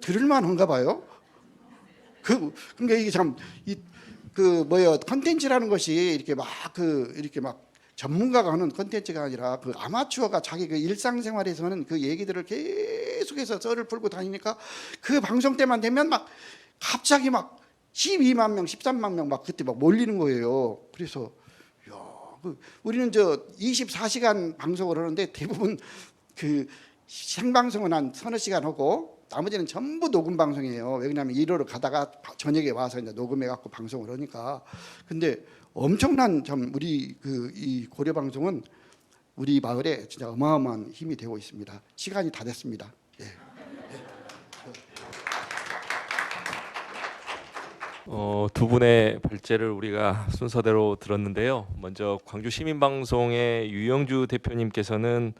들을만한가 봐요. 그러니까 이게 참 컨텐츠라는 것이 이렇게 막 전문가가 하는 컨텐츠가 아니라 그 아마추어가 자기 그 일상생활에서는 그 얘기들을 계속해서 썰을 풀고 다니니까 그 방송 때만 되면 막 갑자기 막 12만 명, 13만 명 막 그때 막 몰리는 거예요. 그래서 우리는 24시간 방송을 하는데 대부분 그 생방송은 한 서너 시간 하고 나머지는 전부 녹음 방송이에요. 왜냐하면 일하러 가다가 저녁에 와서 이제 녹음해 갖고 방송을 하니까. 근데 엄청난 우리 이 고려 방송은 우리 마을에 진짜 어마어마한 힘이 되고 있습니다. 시간이 다 됐습니다. 예. 두 분의 발제를 우리가 순서대로 들었는데요. 먼저 광주 시민방송의 유영주 대표님께서는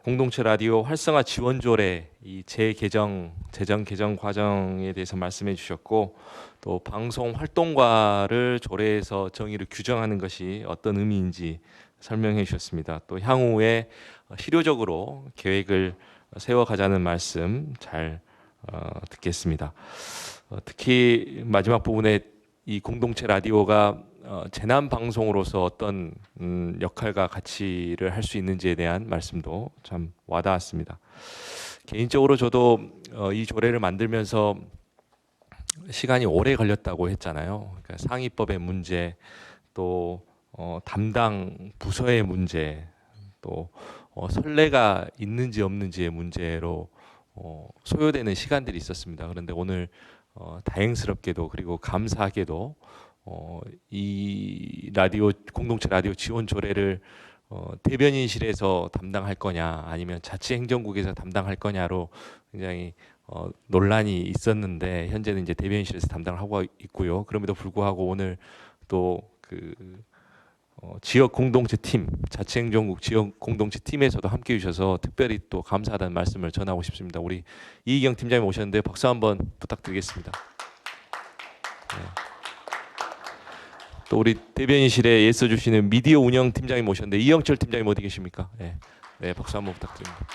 공동체 라디오 활성화 지원 조례 이 재정 개정 과정에 대해서 말씀해 주셨고, 또 방송 활동가를 조례에서 정의를 규정하는 것이 어떤 의미인지 설명해 주셨습니다. 또 향후에 실효적으로 계획을 세워가자는 말씀 잘 듣겠습니다. 특히 마지막 부분에 이 공동체 라디오가 재난 방송으로서 어떤 역할과 가치를 할 수 있는지에 대한 말씀도 참 와닿았습니다. 개인적으로 저도 이 조례를 만들면서 시간이 오래 걸렸다고 했잖아요. 그러니까 상위법의 문제, 또 담당 부서의 문제, 또 선례가 있는지 없는지의 문제로 소요되는 시간들이 있었습니다. 그런데 오늘 다행스럽게도 그리고 감사하게도 이 공동체 라디오 지원 조례를 대변인실에서 담당할 거냐 아니면 자치행정국에서 담당할 거냐로 굉장히 논란이 있었는데, 현재는 이제 대변인실에서 담당을 하고 있고요. 그럼에도 불구하고 오늘 또 지역 공동체 팀, 자치행정국 지역 공동체 팀에서도 함께 해주셔서 특별히 또 감사하다는 말씀을 전하고 싶습니다. 우리 이희경 팀장님 오셨는데 박수 한번 부탁드리겠습니다. 네. 또 우리 대변인실에 애써 주시는 미디어 운영 팀장님 오셨는데 이영철 팀장님 어디 계십니까? 네, 박수 한번 부탁드립니다.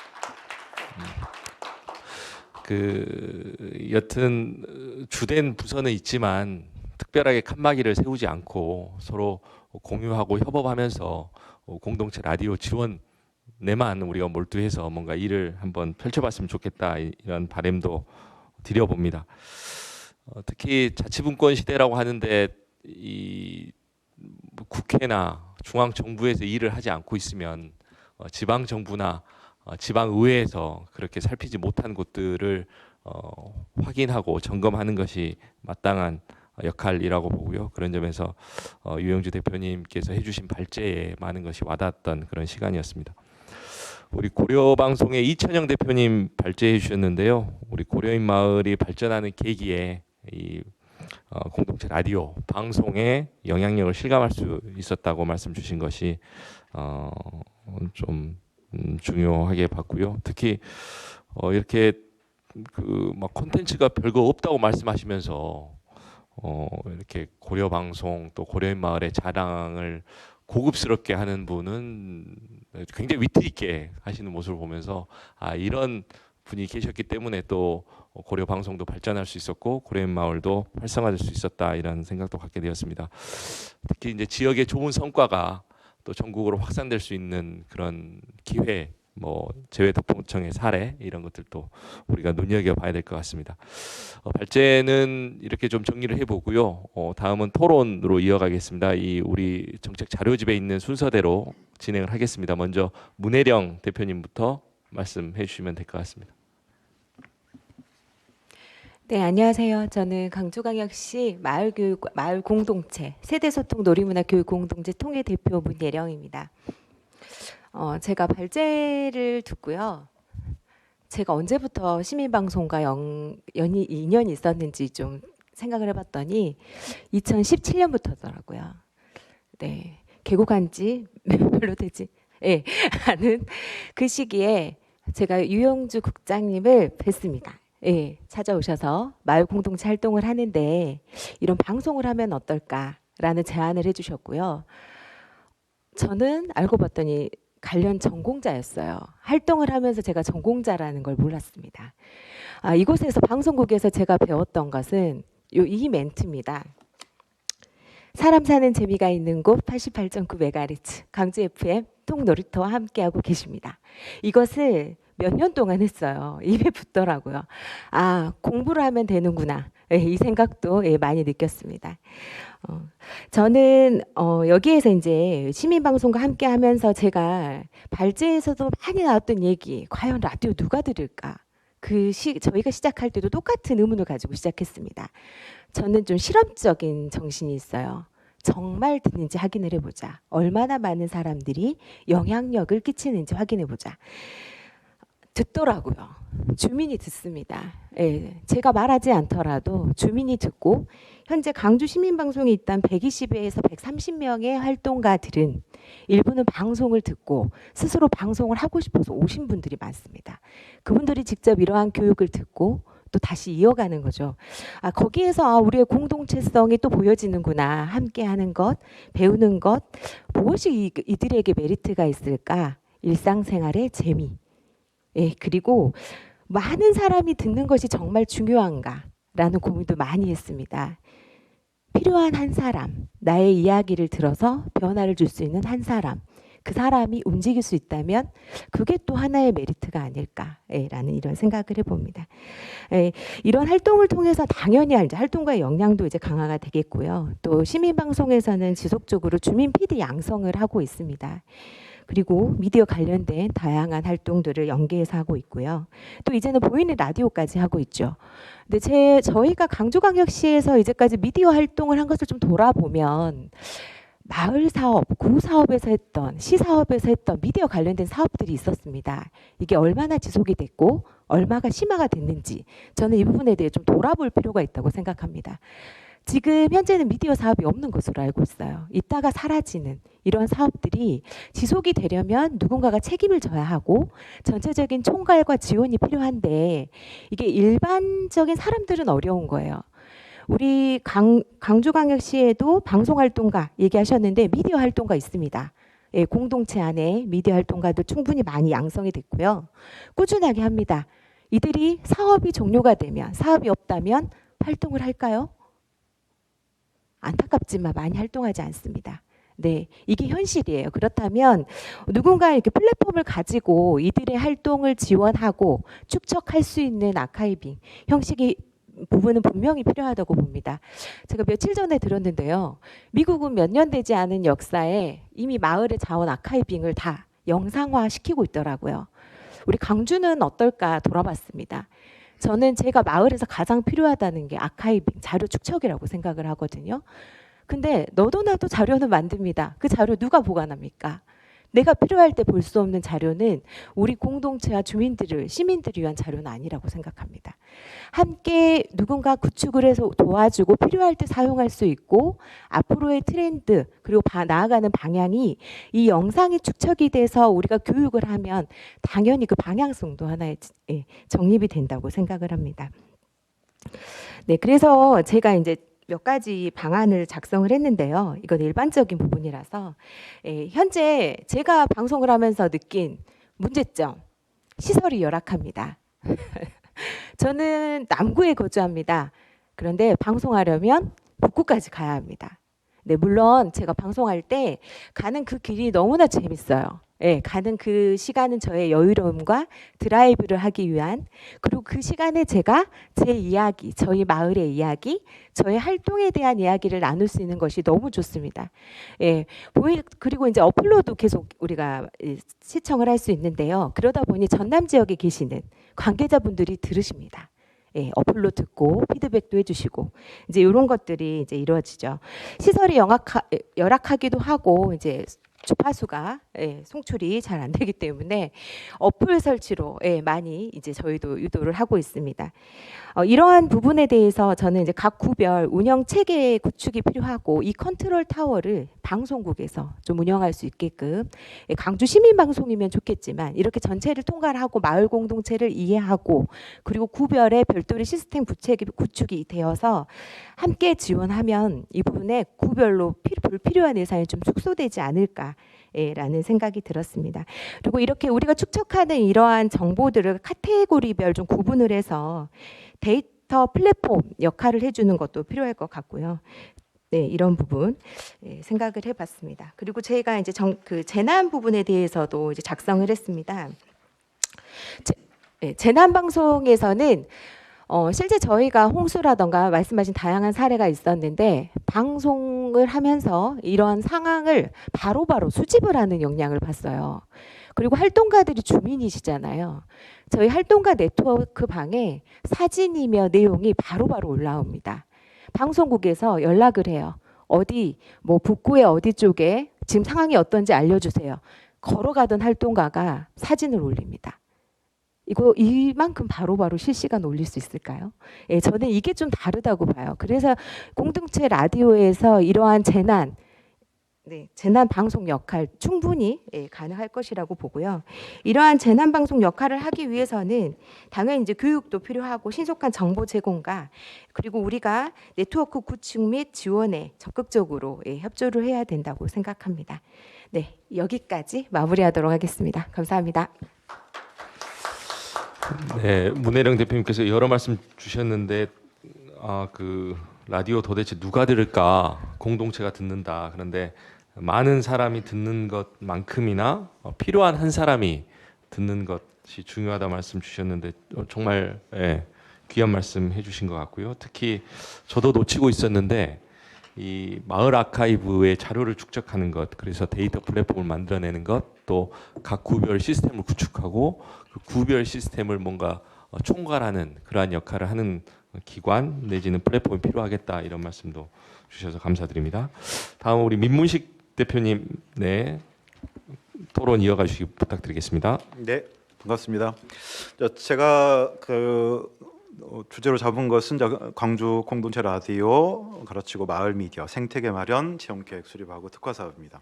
여튼 주된 부서는 있지만 특별하게 칸막이를 세우지 않고 서로 공유하고 협업하면서 공동체 라디오 지원에만 우리가 몰두해서 뭔가 일을 한번 펼쳐봤으면 좋겠다, 이런 바람도 드려봅니다. 특히 자치분권 시대라고 하는데 이 국회나 중앙정부에서 일을 하지 않고 있으면 지방정부나 지방의회에서 그렇게 살피지 못한 곳들을 확인하고 점검하는 것이 마땅한 역할이라고 보고요. 그런 점에서 유영주 대표님께서 해주신 발제에 많은 것이 와닿았던 그런 시간이었습니다. 우리 고려방송의 이천영 대표님 발제해 주셨는데요. 우리 고려인 마을이 발전하는 계기에 이 공동체 라디오 방송에 영향력을 실감할 수 있었다고 말씀 주신 것이 좀 중요하게 봤고요. 특히 이렇게 막 콘텐츠가 별거 없다고 말씀하시면서 이렇게 고려 방송 또 고려인 마을의 자랑을 고급스럽게 하는 분은 굉장히 위트 있게 하시는 모습을 보면서 이런 분이 계셨기 때문에 또 고려 방송도 발전할 수 있었고 고려인 마을도 활성화될 수 있었다 이런 생각도 갖게 되었습니다. 특히 이제 지역의 좋은 성과가 또 전국으로 확산될 수 있는 그런 기회, 뭐 재외덕분청의 사례 이런 것들도 우리가 눈여겨봐야 될 것 같습니다. 발제는 이렇게 좀 정리를 해보고요. 다음은 토론으로 이어가겠습니다. 이 우리 정책 자료집에 있는 순서대로 진행을 하겠습니다. 먼저 문혜령 대표님부터 말씀해 주시면 될 것 같습니다. 네, 안녕하세요. 저는 강주광역시 마을교육, 마을 공동체, 세대소통 놀이문화 교육 공동체 통해 대표 문예령입니다. 제가 발제를 듣고요. 제가 언제부터 시민방송과 인연이 있었는지 좀 생각을 해봤더니 2017년부터더라고요. 네, 개국한 지 별로 되지 않은 그 시기에 제가 유영주 국장님을 뵀습니다. 찾아오셔서 마을 공동체 활동을 하는데 이런 방송을 하면 어떨까라는 제안을 해주셨고요. 저는 알고 봤더니 관련 전공자였어요. 활동을 하면서 제가 전공자라는 걸 몰랐습니다. 이곳에서 방송국에서 제가 배웠던 것은 이 멘트입니다. 사람 사는 재미가 있는 곳 88.9MHz 강주 FM 통놀이터와 함께하고 계십니다. 이것을 몇 년 동안 했어요. 입에 붙더라고요. 공부를 하면 되는구나. 이 생각도 많이 느꼈습니다. 저는 여기에서 이제 시민방송과 함께 하면서 제가 발제에서도 많이 나왔던 얘기, 과연 라디오 누가 들을까? 저희가 시작할 때도 똑같은 의문을 가지고 시작했습니다. 저는 좀 실험적인 정신이 있어요. 정말 듣는지 확인을 해보자. 얼마나 많은 사람들이 영향력을 끼치는지 확인해보자. 듣더라고요. 주민이 듣습니다. 제가 말하지 않더라도 주민이 듣고 현재 강주 시민방송에 있던 120회에서 130명의 활동가들은 일부는 방송을 듣고 스스로 방송을 하고 싶어서 오신 분들이 많습니다. 그분들이 직접 이러한 교육을 듣고 또 다시 이어가는 거죠. 거기에서 우리의 공동체성이 또 보여지는구나. 함께하는 것, 배우는 것, 무엇이 이들에게 메리트가 있을까? 일상생활의 재미. 그리고 많은 사람이 듣는 것이 정말 중요한가라는 고민도 많이 했습니다. 필요한 한 사람, 나의 이야기를 들어서 변화를 줄 수 있는 한 사람, 그 사람이 움직일 수 있다면 그게 또 하나의 메리트가 아닐까라는 이런 생각을 해봅니다. 이런 활동을 통해서 당연히 이제 활동가의 역량도 이제 강화가 되겠고요. 또 시민방송에서는 지속적으로 주민 PD 양성을 하고 있습니다. 그리고 미디어 관련된 다양한 활동들을 연계해서 하고 있고요. 또 이제는 보이는 라디오까지 하고 있죠. 근데 저희가 강주광역시에서 이제까지 미디어 활동을 한 것을 좀 돌아보면 마을 사업, 구 사업에서 했던, 시 사업에서 했던 미디어 관련된 사업들이 있었습니다. 이게 얼마나 지속이 됐고 얼마가 심화가 됐는지 저는 이 부분에 대해 좀 돌아볼 필요가 있다고 생각합니다. 지금 현재는 미디어 사업이 없는 것으로 알고 있어요. 있다가 사라지는 이런 사업들이 지속이 되려면 누군가가 책임을 져야 하고 전체적인 총괄과 지원이 필요한데 이게 일반적인 사람들은 어려운 거예요. 우리 강주광역시에도 방송활동가 얘기하셨는데 미디어 활동가 있습니다. 공동체 안에 미디어 활동가도 충분히 많이 양성이 됐고요. 꾸준하게 합니다. 이들이 사업이 종료가 되면, 사업이 없다면 활동을 할까요? 안타깝지만 많이 활동하지 않습니다. 네, 이게 현실이에요. 그렇다면 누군가 이렇게 플랫폼을 가지고 이들의 활동을 지원하고 축적할 수 있는 아카이빙 형식이 부분은 분명히 필요하다고 봅니다. 제가 며칠 전에 들었는데요. 미국은 몇 년 되지 않은 역사에 이미 마을의 자원 아카이빙을 다 영상화 시키고 있더라고요. 우리 강주는 어떨까 돌아봤습니다. 저는 제가 마을에서 가장 필요하다는 게 아카이빙, 자료 축적이라고 생각을 하거든요. 근데 너도 나도 자료는 만듭니다. 그 자료 누가 보관합니까? 내가 필요할 때 볼 수 없는 자료는 우리 공동체와 주민들을, 시민들을 위한 자료는 아니라고 생각합니다. 함께 누군가 구축을 해서 도와주고 필요할 때 사용할 수 있고 앞으로의 트렌드 그리고 나아가는 방향이 이 영상이 축적이 돼서 우리가 교육을 하면 당연히 그 방향성도 하나의 정립이 된다고 생각을 합니다. 네, 그래서 제가 이제 몇 가지 방안을 작성을 했는데요. 이건 일반적인 부분이라서 현재 제가 방송을 하면서 느낀 문제점, 시설이 열악합니다. 저는 남구에 거주합니다. 그런데 방송하려면 북구까지 가야 합니다. 네, 물론 제가 방송할 때 가는 그 길이 너무나 재밌어요. 예, 가는 그 시간은 저의 여유로움과 드라이브를 하기 위한, 그리고 그 시간에 제가 제 이야기, 저희 마을의 이야기, 저의 활동에 대한 이야기를 나눌 수 있는 것이 너무 좋습니다. 예, 그리고 이제 어플로도 계속 우리가 시청을 할 수 있는데요. 그러다 보니 전남 지역에 계시는 관계자분들이 들으십니다. 예, 어플로 듣고 피드백도 해주시고 이제 이런 것들이 이제 이루어지죠. 시설이 열악하기도 하고 이제 주파수가 송출이 잘 안 되기 때문에 어플 설치로 많이 이제 저희도 유도를 하고 있습니다. 이러한 부분에 대해서 저는 이제 각 구별 운영 체계 구축이 필요하고 이 컨트롤 타워를 방송국에서 좀 운영할 수 있게끔 강주 시민 방송이면 좋겠지만 이렇게 전체를 통과를 하고 마을 공동체를 이해하고 그리고 구별의 별도의 시스템 구축이 되어서 함께 지원하면 이 부분에 구별로 불필요한 예산이 좀 축소되지 않을까라는 생각이 들었습니다. 그리고 이렇게 우리가 축적하는 이러한 정보들을 카테고리별 좀 구분을 해서 데이터 플랫폼 역할을 해주는 것도 필요할 것 같고요. 네, 이런 부분 생각을 해봤습니다. 그리고 저희가 이제 그 재난 부분에 대해서도 이제 작성을 했습니다. 재난 방송에서는 실제 저희가 홍수라던가 말씀하신 다양한 사례가 있었는데 방송을 하면서 이런 상황을 바로바로 수집을 하는 역량을 봤어요. 그리고 활동가들이 주민이시잖아요. 저희 활동가 네트워크 방에 사진이며 내용이 바로바로 올라옵니다. 방송국에서 연락을 해요. 어디 뭐 북구의 어디 쪽에 지금 상황이 어떤지 알려주세요. 걸어가던 활동가가 사진을 올립니다. 이만큼 바로바로 실시간 올릴 수 있을까요? 예, 저는 이게 좀 다르다고 봐요. 그래서 공동체 라디오에서 이러한 재난 방송 역할 충분히 가능할 것이라고 보고요. 이러한 재난 방송 역할을 하기 위해서는 당연히 이제 교육도 필요하고 신속한 정보 제공과 그리고 우리가 네트워크 구축 및 지원에 적극적으로 협조를 해야 된다고 생각합니다. 네, 여기까지 마무리하도록 하겠습니다. 감사합니다. 네, 문혜령 대표님께서 여러 말씀 주셨는데 그 라디오 도대체 누가 들을까? 공동체가 듣는다. 그런데 많은 사람이 듣는 것만큼이나 필요한 한 사람이 듣는 것이 중요하다 말씀 주셨는데 정말 귀한 말씀 해주신 것 같고요. 특히 저도 놓치고 있었는데 이 마을 아카이브의 자료를 축적하는 것, 그래서 데이터 플랫폼을 만들어내는 것, 또 각 구별 시스템을 구축하고 그 구별 시스템을 뭔가 총괄하는 그러한 역할을 하는 기관 내지는 플랫폼이 필요하겠다 이런 말씀도 주셔서 감사드립니다. 다음 우리 민문식 대표님 토론 이어가 주시기 부탁드리겠습니다. 네, 반갑습니다. 제가 주제로 잡은 것은 광주 공동체 라디오 가르치고 마을 미디어 생태계 마련 채용 계획 수립하고 특화 사업입니다.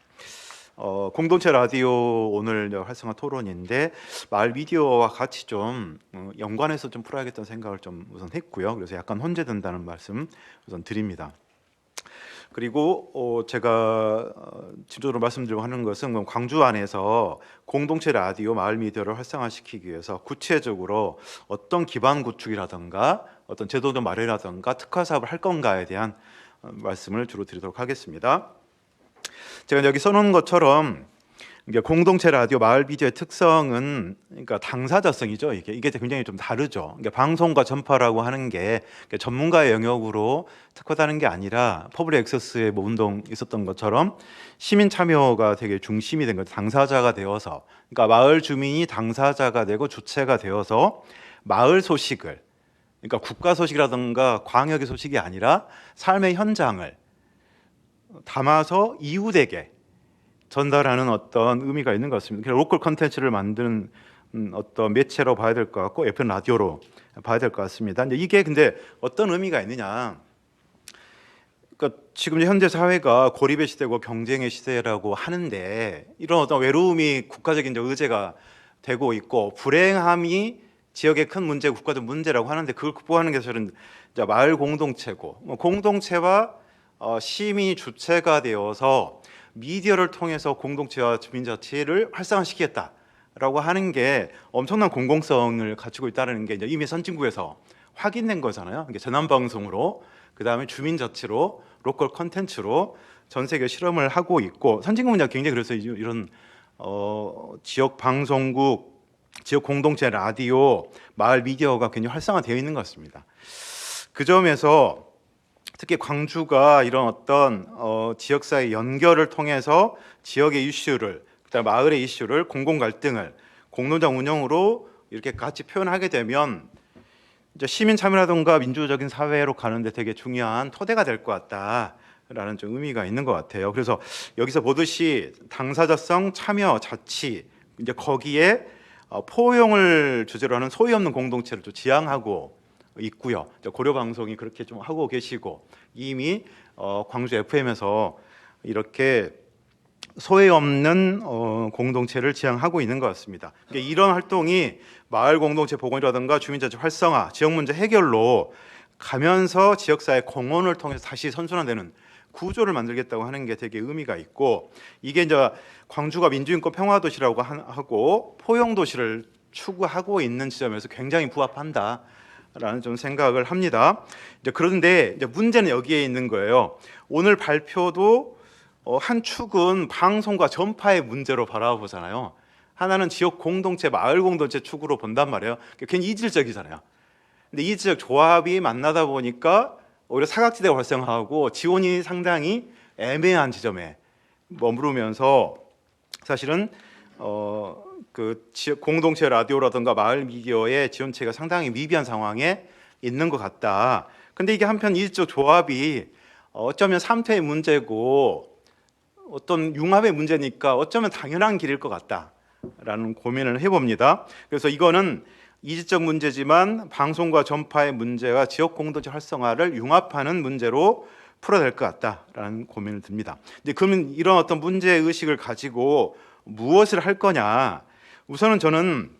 공동체 라디오 오늘 활성화 토론인데 마을 미디어와 같이 좀 연관해서 좀 풀어야겠다는 생각을 좀 우선 했고요. 그래서 약간 혼재된다는 말씀 우선 드립니다. 그리고 제가 진짜로 말씀드리고 하는 것은 광주 안에서 공동체 라디오 마을 미디어를 활성화시키기 위해서 구체적으로 어떤 기반 구축이라든가 어떤 제도적 마련이라든가 특화 사업을 할 건가에 대한 말씀을 주로 드리도록 하겠습니다. 제가 여기 써놓은 것처럼 공동체 라디오 마을 미디어의 특성은 그러니까 당사자성이죠. 이게 굉장히 좀 다르죠. 그러니까 방송과 전파라고 하는 게 전문가의 영역으로 특화되는 게 아니라 퍼블릭 액세스의 운동 있었던 것처럼 시민 참여가 되게 중심이 된 거죠. 당사자가 되어서 그러니까 마을 주민이 당사자가 되고 주체가 되어서 마을 소식을 그러니까 국가 소식이라든가 광역의 소식이 아니라 삶의 현장을 담아서 이웃에게 전달하는 어떤 의미가 있는 것 같습니다. 그래서 로컬 컨텐츠를 만드는 어떤 매체로 봐야 될 것 같고 FM 라디오로 봐야 될 것 같습니다. 이게 근데 어떤 의미가 있느냐? 그러니까 지금 현재 사회가 고립의 시대고 경쟁의 시대라고 하는데 이런 어떤 외로움이 국가적인 의제가 되고 있고 불행함이 지역의 큰 문제, 국가적 문제라고 하는데 그걸 극복하는 게 사실은 마을 공동체고 공동체와 시민이 주체가 되어서 미디어를 통해서 공동체와 주민자치를 활성화시키겠다 라고 하는 게 엄청난 공공성을 갖추고 있다는 게 이제 이미 선진국에서 확인된 거잖아요. 이게 전환방송으로, 그 다음에 주민자치로, 로컬 컨텐츠로 전 세계 실험을 하고 있고, 선진국은 굉장히 그래서 이런 지역 방송국, 지역 공동체 라디오, 마을 미디어가 굉장히 활성화되어 있는 것 같습니다. 그 점에서 특히 광주가 이런 어떤 지역사회 연결을 통해서 지역의 이슈를, 그다음 마을의 이슈를, 공공 갈등을 공론장 운영으로 이렇게 같이 표현하게 되면 이제 시민 참여라든가 민주적인 사회로 가는데 되게 중요한 토대가 될 것 같다라는 좀 의미가 있는 것 같아요. 그래서 여기서 보듯이 당사자성 참여 자치, 이제 거기에 포용을 주제로 하는 소위 없는 공동체를 좀 지향하고 있고요. 고려 방송이 그렇게 좀 하고 계시고, 이미 광주 FM에서 이렇게 소외 없는 공동체를 지향하고 있는 것 같습니다. 그러니까 이런 활동이 마을 공동체 복원이라든가 주민자치 활성화, 지역 문제 해결로 가면서 지역사회 공헌을 통해서 다시 선순환되는 구조를 만들겠다고 하는 게 되게 의미가 있고, 이게 이제 광주가 민주인권 평화도시라고 하고 포용도시를 추구하고 있는 지점에서 굉장히 부합한다라는 좀 생각을 합니다. 이제 그런데 이제 문제는 여기에 있는 거예요. 오늘 발표도 한 축은 방송과 전파의 문제로 바라보잖아요. 하나는 지역 공동체, 마을 공동체 축으로 본단 말이에요. 괜히 이질적이잖아요. 근데 이질적 조합이 만나다 보니까 오히려 사각지대가 발생하고 지원이 상당히 애매한 지점에 머무르면서 사실은 그 지역 공동체 라디오라든가 마을 미디어의 지원체가 상당히 미비한 상황에 있는 것 같다. 근데 이게 한편 이질적 조합이 어쩌면 삼퇴의 문제고 어떤 융합의 문제니까 어쩌면 당연한 길일 것 같다라는 고민을 해봅니다. 그래서 이거는 이질적 문제지만 방송과 전파의 문제와 지역 공동체 활성화를 융합하는 문제로 풀어야 될 것 같다라는 고민을 듭니다. 근데 그러면 이런 어떤 문제 의식을 가지고 무엇을 할 거냐? 우선은 저는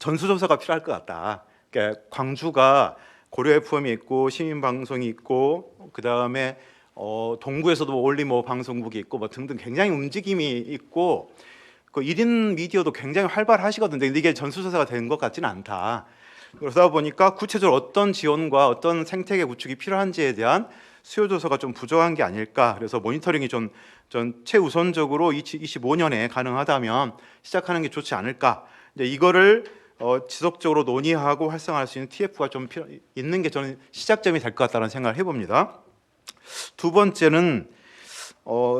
전수조사가 필요할 것 같다. 그러니까 광주가 고려 FM이 있고 시민 방송이 있고, 그 다음에 동구에서도 올리모 방송국이 있고 뭐 등등 굉장히 움직임이 있고, 그 1인 미디어도 굉장히 활발하시거든요. 근데 이게 전수조사가 된 것 같지는 않다. 그러다 보니까 구체적으로 어떤 지원과 어떤 생태계 구축이 필요한지에 대한 수요조사가 좀 부족한 게 아닐까. 그래서 모니터링이 전 최우선적으로 2025년에 가능하다면 시작하는 게 좋지 않을까. 이제 이거를 지속적으로 논의하고 활성화할 수 있는 TF가 좀 있는 게 저는 시작점이 될 것 같다는 생각을 해봅니다. 두 번째는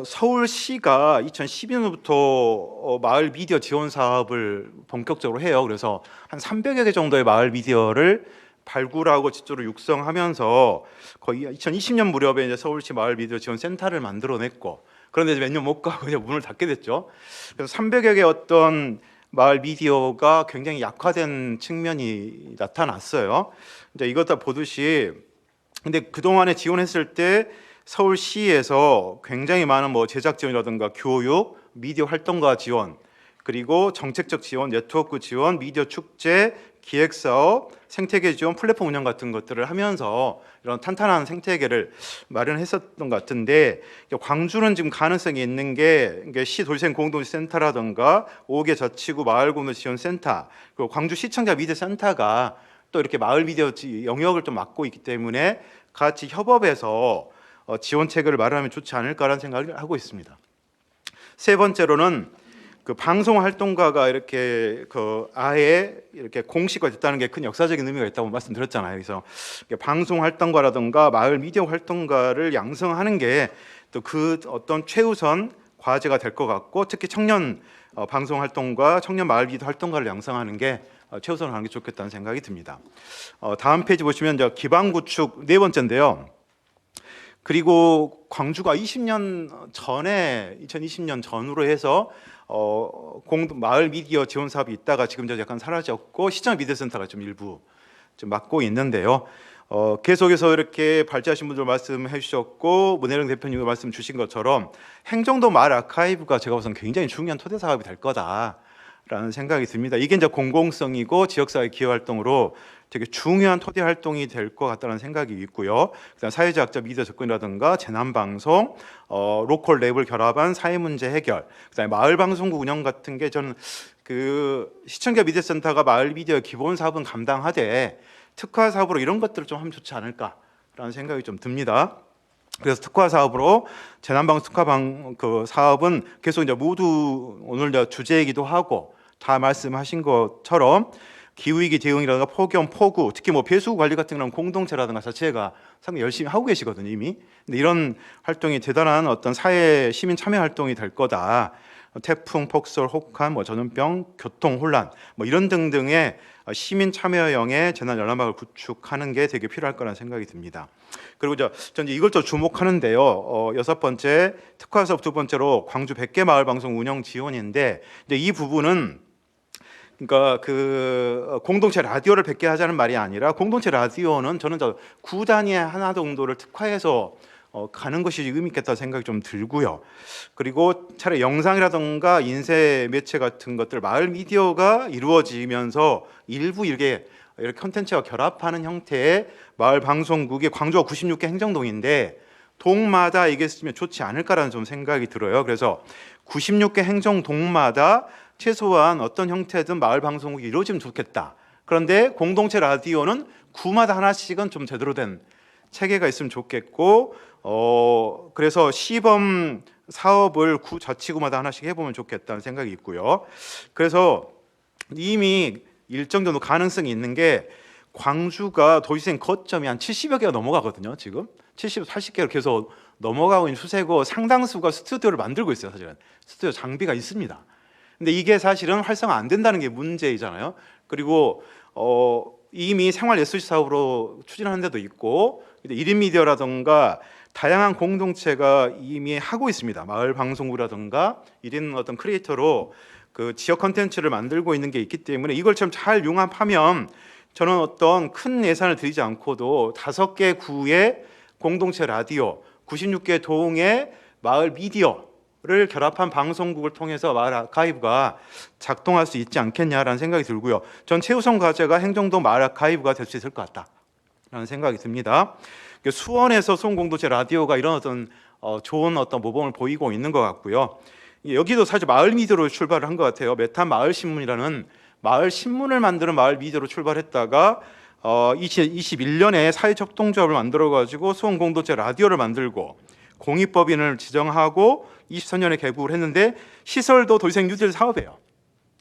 서울시가 2012년부터 마을 미디어 지원 사업을 본격적으로 해요. 그래서 한 300여 개 정도의 마을 미디어를 발굴하고 지도로 육성하면서 거의 2020년 무렵에 이제 서울시 마을 미디어 지원 센터를 만들어냈고, 그런데 몇 년 못 가고 그냥 문을 닫게 됐죠. 그래서 300여 개 어떤 마을 미디어가 굉장히 약화된 측면이 나타났어요. 이제 이것 다 보듯이, 근데 그 동안에 지원했을 때 서울시에서 굉장히 많은 뭐 제작 지원이라든가 교육, 미디어 활동가 지원, 그리고 정책적 지원, 네트워크 지원, 미디어 축제, 기획 사업, 생태계 지원, 플랫폼 운영 같은 것들을 하면서 이런 탄탄한 생태계를 마련했었던 것 같은데, 광주는 지금 가능성이 있는 게 시 도시생 공동체 센터라든가 5개 자치구 마을 공동체 지원 센터, 그리고 광주 시청자 미디어 센터가 또 이렇게 마을 미디어 영역을 좀 맡고 있기 때문에 같이 협업해서 지원책을 마련하면 좋지 않을까라는 생각을 하고 있습니다. 세 번째로는 그 방송 활동가가 이렇게 아예 이렇게 공식화 됐다는 게 큰 역사적인 의미가 있다고 말씀드렸잖아요. 그래서 방송 활동가라든가 마을 미디어 활동가를 양성하는 게 또 그 어떤 최우선 과제가 될 것 같고, 특히 청년 방송 활동가, 청년 마을 미디어 활동가를 양성하는 게 최우선을 하는 게 좋겠다는 생각이 듭니다. 다음 페이지 보시면 이제 기반 구축 네 번째인데요. 그리고 광주가 20년 전에 2020년 전후로 해서 마을 미디어 지원 사업이 있다가 지금 약간 사라졌고, 시청 미디어 센터가 좀 일부 좀 맡고 있는데요. 계속해서 이렇게 발제하신 분들 말씀해 주셨고, 문혜령 대표님도 말씀 주신 것처럼 행정도 마을 아카이브가 제가 보선 굉장히 중요한 토대 사업이 될 거다라는 생각이 듭니다. 이게 이제 공공성이고 지역사회 기여 활동으로 되게 중요한 토대 활동이 될 것 같다는 생각이 있고요. 그다음 사회제약적 미디어 접근이라든가 재난방송, 로컬 랩을 결합한 사회 문제 해결, 그다음에 마을 방송국 운영 같은 게 저는 그 시청자 미디어센터가 마을 미디어 기본 사업은 감당하되 특화 사업으로 이런 것들을 좀 하면 좋지 않을까라는 생각이 좀 듭니다. 그래서 특화 사업으로 재난방송 특화방 그 사업은 계속 이제 모두 오늘 이제 주제이기도 하고 다 말씀하신 것처럼 기후위기 대응이라든가 폭염, 폭우, 특히 뭐 배수 관리 같은 그런 공동체라든가 자체가 상당히 열심히 하고 계시거든요 이미. 근데 이런 활동이 대단한 어떤 사회 시민 참여 활동이 될 거다. 태풍, 폭설, 혹한, 뭐 전염병, 교통 혼란, 뭐 이런 등등의 시민 참여형의 재난 연락망을 구축하는 게 되게 필요할 거라는 생각이 듭니다. 그리고 전 이걸 좀 주목하는데요. 여섯 번째 특화 사업 두 번째로 광주 100개 마을 방송 운영 지원인데 이제 이 부분은 그러니까 그 공동체 라디오를 100개 하자는 말이 아니라 공동체 라디오는 저는 구 단위의 하나 정도를 특화해서 가는 것이 의미 있겠다는 생각이 좀 들고요. 그리고 차라리 영상이라든가 인쇄 매체 같은 것들 마을 미디어가 이루어지면서 일부 이렇게 컨텐츠와 결합하는 형태의 마을 방송국이 광주가 96개 행정동인데 동마다 이게 있으면 좋지 않을까라는 좀 생각이 들어요. 그래서 96개 행정동마다 최소한 어떤 형태든 마을 방송국이 이루어지면 좋겠다. 그런데 공동체 라디오는 구마다 하나씩은 좀 제대로 된 체계가 있으면 좋겠고, 그래서 시범 사업을 구 자치구마다 하나씩 해보면 좋겠다는 생각이 있고요. 그래서 이미 일정 정도 가능성이 있는 게 광주가 도시생 거점이 한 70여 개가 넘어가거든요. 지금 70, 80개를 계속 넘어가고 있는 추세고 상당수가 스튜디오를 만들고 있어요. 사실은 스튜디오 장비가 있습니다. 근데 이게 사실은 활성화 안 된다는 게 문제이잖아요. 그리고 이미 생활예술시 사업으로 추진하는 데도 있고 1인 미디어라든가 다양한 공동체가 이미 하고 있습니다. 마을 방송국이라든가 1인 어떤 크리에이터로 그 지역 컨텐츠를 만들고 있는 게 있기 때문에 이걸 좀 잘 융합하면 저는 어떤 큰 예산을 들이지 않고도 5개 구의 공동체 라디오, 96개 동의 마을 미디어를 결합한 방송국을 통해서 마을 아카이브가 작동할 수 있지 않겠냐라는 생각이 들고요. 전 최우선 과제가 행정동 마을 아카이브가 될 수 있을 것 같다라는 생각이 듭니다. 수원에서 수원 공동체 라디오가 이런 어떤 좋은 어떤 모범을 보이고 있는 것 같고요. 여기도 사실 마을 미디어로 출발을 한 것 같아요. 메탄 마을 신문이라는 마을 신문을 만드는 마을 미디어로 출발했다가 2021년에 사회협동조합을 만들어 가지고 수원 공동체 라디오를 만들고 공익법인을 지정하고 23년에 개국을 했는데 시설도 도시생 뉴딜 사업이에요.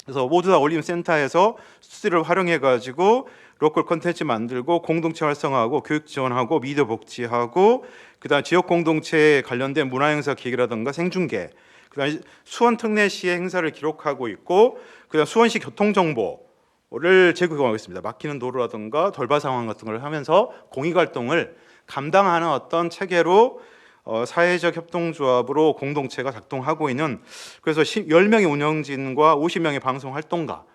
그래서 모두 다 올림센터에서 스튜디오를 활용해 가지고 로컬 콘텐츠 만들고 공동체 활성화하고 교육 지원하고 미디어 복지하고 그다음 지역 공동체에 관련된 문화행사 기획이라든가 생중계, 그다음 수원 특례시의 행사를 기록하고 있고 그다음 수원시 교통정보를 제공하고 있습니다. 막히는 도로라든가 돌발 상황 같은 걸 하면서 공익 활동을 감당하는 어떤 체계로 사회적 협동조합으로 공동체가 작동하고 있는, 그래서 10명의 운영진과 50명의 방송 활동가,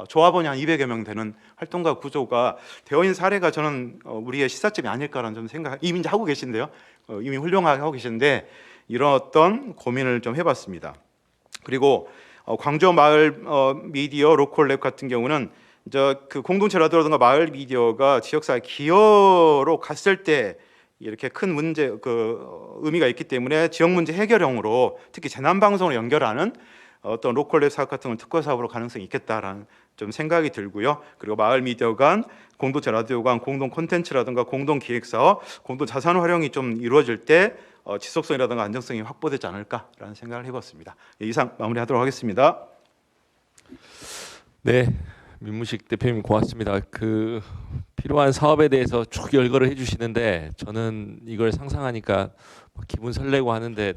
조합원이 한 200여 명 되는 활동가 구조가 되어 있는 사례가 저는 우리의 시사점이 아닐까라는 좀 생각, 이미 이제 하고 계신데요. 이미 훌륭하게 하고 계신데 이런 어떤 고민을 좀 해봤습니다. 그리고 광주 마을 미디어 로컬랩 같은 경우는 이제 그 공동체 라디오라든가 마을 미디어가 지역사회 기여로 갔을 때 이렇게 큰 문제 그 의미가 있기 때문에 지역 문제 해결형으로 특히 재난 방송을 연결하는 어떤 로컬랩 사업 같은 걸 특화 사업으로 가능성이 있겠다라는 좀 생각이 들고요. 그리고 마을 미디어 간, 공동체 라디오 간 공동 콘텐츠라든가 공동 기획 사업, 공동 자산 활용이 좀 이루어질 때 지속성이라든가 안정성이 확보되지 않을까라는 생각을 해봤습니다. 이상 마무리하도록 하겠습니다. 네, 민무식 대표님 고맙습니다. 그 필요한 사업에 대해서 쭉 열거를 해주시는데 저는 이걸 상상하니까 기분 설레고 하는데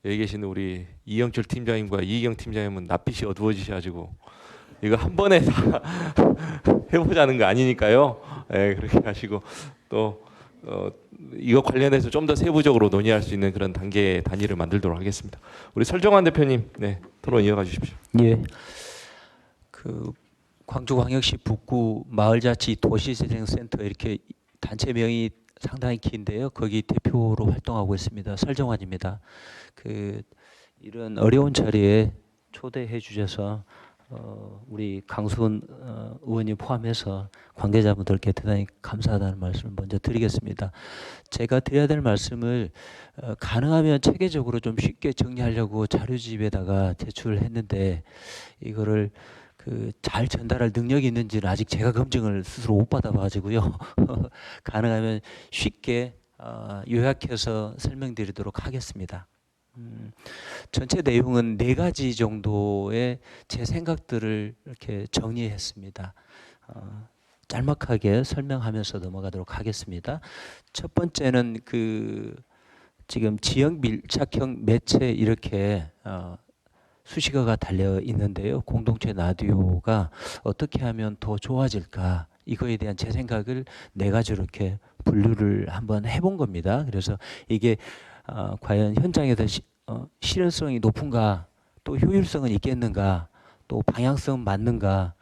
여기 계시는 우리 이영철 팀장님과 이희경 팀장님은 낯빛이 어두워지셔가지고 이거 한 번에 다 해보자는 거 아니니까요. 네, 그렇게 하시고 또 이거 관련해서 좀 더 세부적으로 논의할 수 있는 그런 단위를 만들도록 하겠습니다. 우리 설정환 대표님, 네, 토론 이어가 주십시오. 예, 그 광주광역시 북구 마을자치 도시재생센터 이렇게 단체명이 상당히 긴데요. 거기 대표로 활동하고 있습니다. 설정환입니다. 그 이런 어려운 자리에 초대해 주셔서 우리 강수원 의원님 포함해서 관계자분들께 대단히 감사하다는 말씀을 먼저 드리겠습니다. 제가 드려야 될 말씀을 가능하면 체계적으로 좀 쉽게 정리하려고 자료집에다가 제출을 했는데 이거를 그 잘 전달할 능력이 있는지는 아직 제가 검증을 스스로 못 받아봐가지고요. 가능하면 쉽게 요약해서 설명드리도록 하겠습니다. 전체 내용은 4가지 정도의 제 생각들을 이렇게 정리했습니다. 짤막하게 설명하면서 넘어가도록 하겠습니다. 첫 번째는 그 지금 지역 밀착형 매체 이렇게 수식어가 달려 있는데요. 공동체 라디오가 어떻게 하면 더 좋아질까? 이거에 대한 제 생각을 4가지로 이렇게 분류를 한번 해본 겁니다. 그래서 이게 과연 현장에서 실현성이 높은가, 또 효율성은 있겠는가, 또 방향성은 맞는가,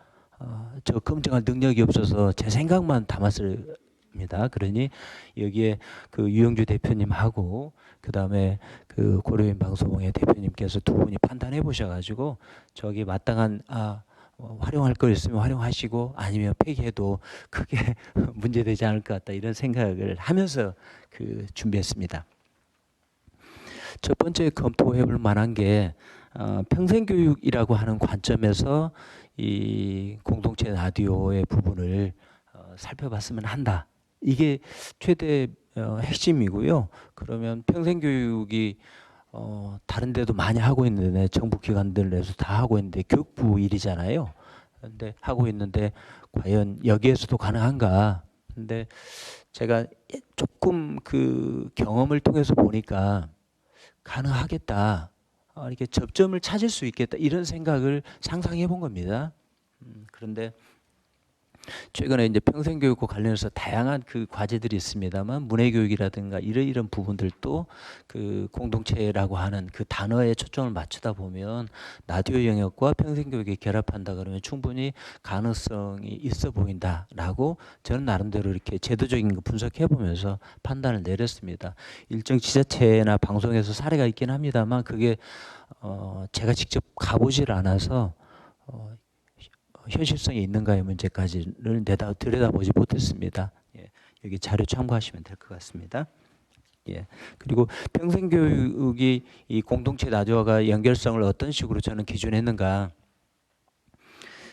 저 검증할 능력이 없어서 제 생각만 담았습니다. 그러니 여기에 그 유영주 대표님하고 그 다음에 그 고려인 방송의 대표님께서 두 분이 판단해 보셔가지고 저기 마땅한 활용할 거 있으면 활용하시고 아니면 폐기해도 크게 문제되지 않을 것 같다 이런 생각을 하면서 그 준비했습니다. 첫 번째 검토해 볼 만한 게 평생교육이라고 하는 관점에서 이 공동체 라디오의 부분을 살펴봤으면 한다. 이게 최대 핵심이고요. 그러면 평생교육이 다른 데도 많이 하고 있는데 정부 기관들 내에서 다 하고 있는데 교육부 일이잖아요. 근데 하고 있는데 과연 여기에서도 가능한가? 근데 제가 조금 그 경험을 통해서 보니까 가능하겠다. 이렇게 접점을 찾을 수 있겠다. 이런 생각을 상상해 본 겁니다. 그런데 최근에 이제 평생교육과 관련해서 다양한 그 과제들이 있습니다만 문해교육이라든가 이런 부분들도 그 공동체라고 하는 그 단어에 초점을 맞추다 보면 라디오 영역과 평생교육이 결합한다 그러면 충분히 가능성이 있어 보인다라고 저는 나름대로 이렇게 제도적인 거 분석해 보면서 판단을 내렸습니다. 일정 지자체나 방송에서 사례가 있긴 합니다만 그게 제가 직접 가보질 않아서 현실성이 있는가의 문제까지를 들여다보지 못했습니다. 예, 여기 자료 참고하시면 될 것 같습니다. 예, 그리고 평생교육이 이 공동체 라디오가 연결성을 어떤 식으로 저는 기준했는가?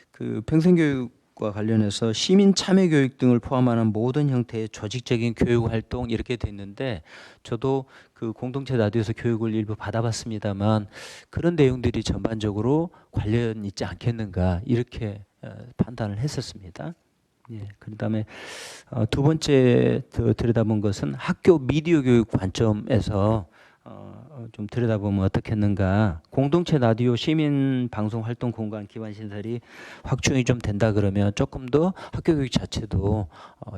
그 평생교육과 관련해서 시민 참여 교육 등을 포함하는 모든 형태의 조직적인 교육 활동 이렇게 돼 있는데 저도 그 공동체 라디오에서 교육을 일부 받아봤습니다만 그런 내용들이 전반적으로 관련 있지 않겠는가 이렇게 판단을 했었습니다. 예, 그다음에 두 번째 들여다본 것은 학교 미디어 교육 관점에서 좀 들여다보면 어떻겠는가. 공동체 라디오 시민 방송 활동 공간 기반 시설이 확충이 좀 된다 그러면 조금 더 학교 교육 자체도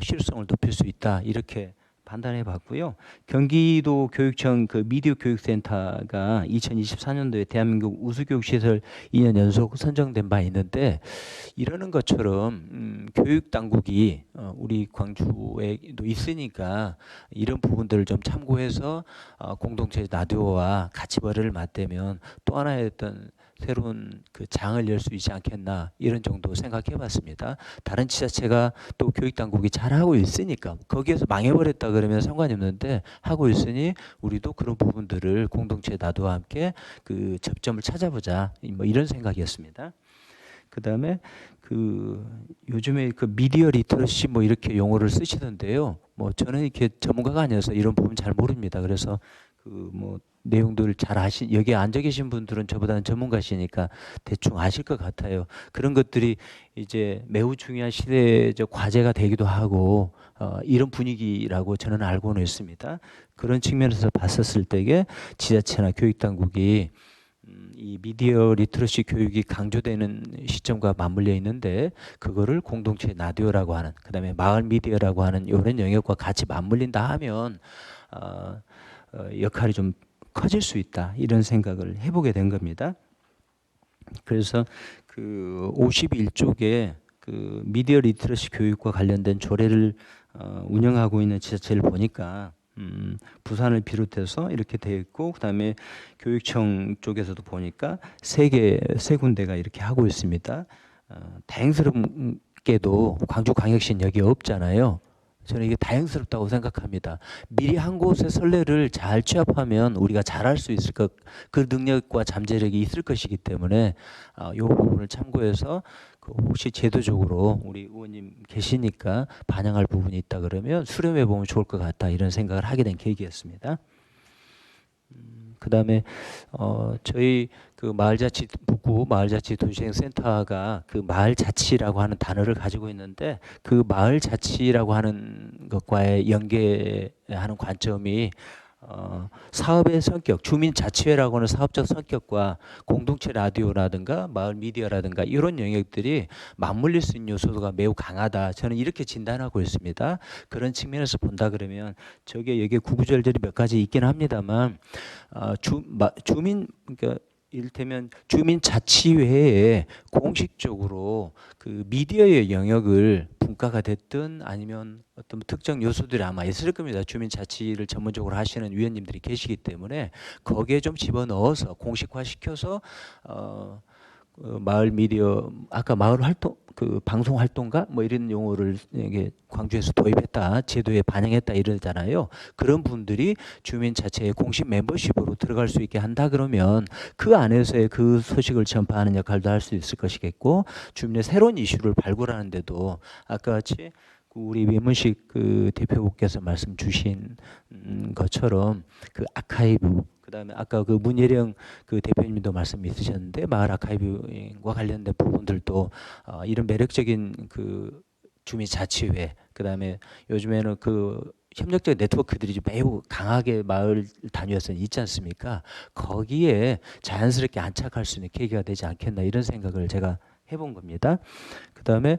실효성을 높일 수 있다 이렇게 판단해 봤고요. 경기도 교육청 그 미디어 교육센터가 2024년도에 대한민국 우수교육 시설 2년 연속 선정된 바 있는데 이러는 것처럼 교육 당국이 우리 광주에도 있으니까 이런 부분들을 좀 참고해서 공동체 라디오와 같이 머리를 맞대면 또 하나의 어떤 새로운 그 장을 열 수 있지 않겠나 이런 정도 생각해 봤습니다. 다른 지자체가 또 교육 당국이 잘하고 있으니까 거기에서 망해버렸다 그러면 상관이 없는데 하고 있으니 우리도 그런 부분들을 공동체 라디오와 함께 그 접점을 찾아보자 뭐 이런 생각이었습니다. 그다음에 그 요즘에 그 미디어 리터러시 뭐 이렇게 용어를 쓰시던데요. 뭐 저는 이렇게 전문가가 아니어서 이런 부분 잘 모릅니다. 그래서 그 뭐 내용들을 잘 여기에 앉아 계신 분들은 저보다는 전문가시니까 대충 아실 것 같아요. 그런 것들이 이제 매우 중요한 시대적 과제가 되기도 하고 이런 분위기라고 저는 알고는 있습니다. 그런 측면에서 봤었을 때에 지자체나 교육당국이 이 미디어 리터러시 교육이 강조되는 시점과 맞물려 있는데 그거를 공동체 라디오라고 하는 그다음에 마을 미디어라고 하는 이런 영역과 같이 맞물린다 하면 역할이 좀 커질 수 있다 이런 생각을 해보게 된 겁니다. 그래서 그 51쪽에 그 미디어 리터러시 교육과 관련된 조례를 운영하고 있는 지자체를 보니까 부산을 비롯해서 이렇게 되어 있고 그다음에 교육청 쪽에서도 보니까 세 군데가 이렇게 하고 있습니다. 다행스럽게도 광주광역시는 여기 없잖아요. 저는 이게 다행스럽다고 생각합니다. 미리 한 곳의 선례를 잘 취합하면 우리가 잘할 수 있을 그 능력과 잠재력이 있을 것이기 때문에 이 부분을 참고해서 혹시 제도적으로 우리 의원님 계시니까 반영할 부분이 있다 그러면 수렴해 보면 좋을 것 같다 이런 생각을 하게 된 계기였습니다. 그다음에 저희 그 북구 마을자치도시행센터가 그 마을자치라고 하는 단어를 가지고 있는데 그 마을자치라고 하는 것과의 연계하는 관점이 사업의 성격, 주민자치회라고 하는 사업적 성격과 공동체 라디오라든가 마을 미디어라든가 이런 영역들이 맞물릴 수 있는 요소가 매우 강하다. 저는 이렇게 진단하고 있습니다. 그런 측면에서 본다 그러면 저게 여기에 구구절절이 몇 가지 있긴 합니다만 주민 그러니까 이를테면 주민자치회에 공식적으로 그 미디어의 영역을 분과가 됐든 아니면 어떤 특정 요소들이 아마 있을 겁니다. 주민자치를 전문적으로 하시는 위원님들이 계시기 때문에 거기에 좀 집어넣어서 공식화시켜서 마을 미디어 아까 마을 활동 그 방송 활동가 뭐 이런 용어를 이게 광주에서 도입했다 제도에 반영했다 이러잖아요. 그런 분들이 주민자치의 공식 멤버십으로 들어갈 수 있게 한다 그러면 그 안에서의 그 소식을 전파하는 역할도 할 수 있을 것이겠고 주민의 새로운 이슈를 발굴하는데도 아까 같이 우리 외문식 그 대표께서 말씀 주신 것처럼 그 아카이브 그다음에 아까 그 문예령 그 대표님도 말씀 있으셨는데 마을 아카이브와 관련된 부분들도 이런 매력적인 그 주민자치회 그다음에 요즘에는 그 협력적 네트워크들이 매우 강하게 마을 단위에서 있지 않습니까? 거기에 자연스럽게 안착할 수 있는 계기가 되지 않겠나 이런 생각을 제가 해본 겁니다. 그다음에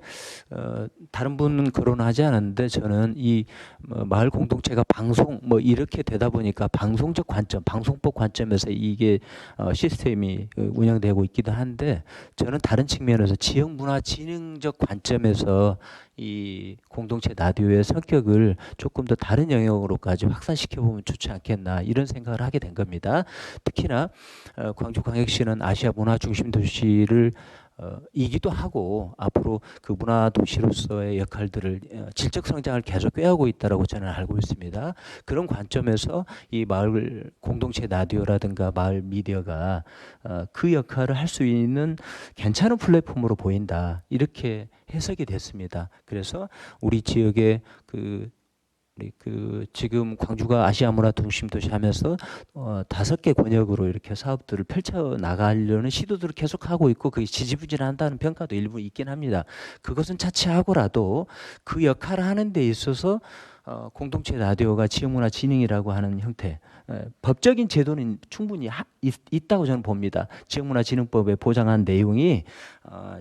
다른 분은 거론하지 않았는데 저는 이 마을 공동체가 방송 뭐 이렇게 되다 보니까 방송적 관점, 방송법 관점에서 이게 시스템이 운영되고 있기도 한데 저는 다른 측면에서 지역 문화 진흥적 관점에서 이 공동체 라디오의 성격을 조금 더 다른 영역으로까지 확산시켜 보면 좋지 않겠나 이런 생각을 하게 된 겁니다. 특히나 광주광역시는 아시아 문화 중심 도시를 이기도 하고 앞으로 그 문화 도시로서의 역할들을 질적 성장을 계속 꾀하고 있다라고 저는 알고 있습니다. 그런 관점에서 이 마을 공동체 라디오라든가 마을 미디어가 그 역할을 할 수 있는 괜찮은 플랫폼으로 보인다. 이렇게 해석이 됐습니다. 그래서 우리 지역의 지금 광주가 아시아 문화 중심 도시 하면서 5개 권역으로 이렇게 사업들을 펼쳐 나가려는 시도들을 계속하고 있고 그게 지지부진한다는 평가도 일부 있긴 합니다. 그것은 차치하고라도 그 역할을 하는 데 있어서 공동체 라디오가 지역문화 진흥이라고 하는 형태 법적인 제도는 충분히 있다고 저는 봅니다. 지역문화진흥법에 보장한 내용이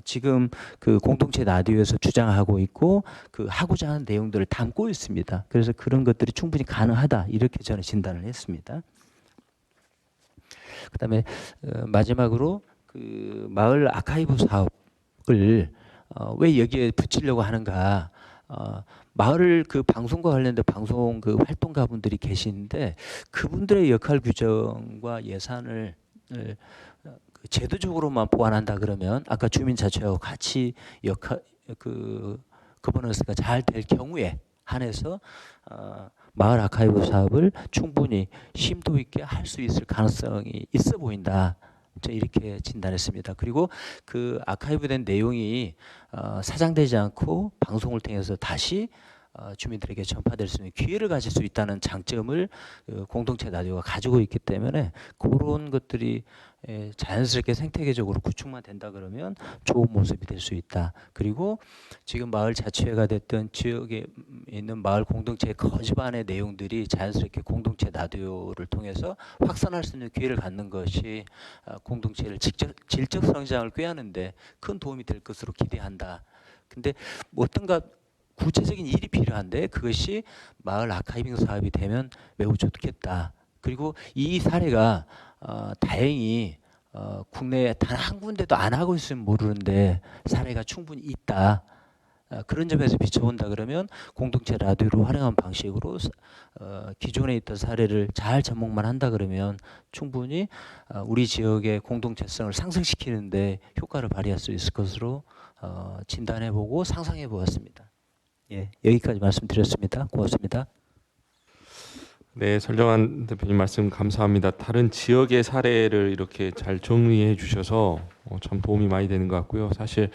지금 그 공동체 라디오에서 주장하고 있고 그 하고자 하는 내용들을 담고 있습니다. 그래서 그런 것들이 충분히 가능하다 이렇게 저는 진단을 했습니다. 그다음에 마지막으로 그 마을 아카이브 사업을 왜 여기에 붙이려고 하는가? 마을 그 방송과 관련된 방송 그 활동가분들이 계시는데 그분들의 역할 규정과 예산을 제도적으로만 보완한다 그러면 아까 주민자치하고 같이 거버넌스가 잘 될 경우에 한해서 마을 아카이브 사업을 충분히 심도 있게 할 수 있을 가능성이 있어 보인다. 저 이렇게 진단했습니다. 그리고 그 아카이브된 내용이 사장되지 않고 방송을 통해서 다시 주민들에게 전파될 수 있는 기회를 가질 수 있다는 장점을 공동체 라디오가 가지고 있기 때문에 그런 것들이 자연스럽게 생태계적으로 구축만 된다 그러면 좋은 모습이 될 수 있다. 그리고 지금 마을 자치회가 됐던 지역에 있는 마을 공동체의 거집안의 내용들이 자연스럽게 공동체 라디오를 통해서 확산할 수 있는 기회를 갖는 것이 공동체를 질적 성장을 꾀하는데 큰 도움이 될 것으로 기대한다. 근데 어떤가 구체적인 일이 필요한데 그것이 마을 아카이빙 사업이 되면 매우 좋겠다. 그리고 이 사례가 다행히 국내에 단 한 군데도 안 하고 있으면 모르는데 사례가 충분히 있다. 그런 점에서 비춰본다 그러면 공동체 라디오를 활용한 방식으로 기존에 있던 사례를 잘 접목만 한다 그러면 충분히 우리 지역의 공동체성을 상승시키는 데 효과를 발휘할 수 있을 것으로 진단해보고 상상해 보았습니다. 예, 여기까지 말씀드렸습니다. 고맙습니다. 네, 설정환 대표님 말씀 감사합니다. 다른 지역의 사례를 이렇게 잘 정리해 주셔서 참 도움이 많이 되는 것 같고요. 사실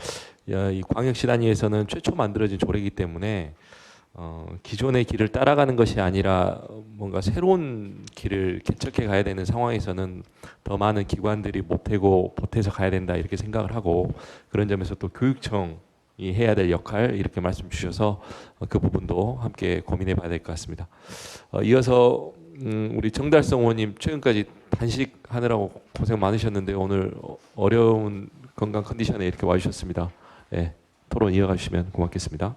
이 광역시 단위에서는 최초 만들어진 조례이기 때문에 기존의 길을 따라가는 것이 아니라 뭔가 새로운 길을 개척해 가야 되는 상황에서는 더 많은 기관들이 보태서 가야 된다 이렇게 생각을 하고, 그런 점에서 또 교육청이 해야 될 역할 이렇게 말씀 주셔서 그 부분도 함께 고민해 봐야 될 것 같습니다. 이어서 우리 정달성 의원님, 최근까지 단식하느라고 고생 많으셨는데 오늘 어려운 건강 컨디션에 이렇게 와주셨습니다. 네, 토론 이어가 주시면 고맙겠습니다.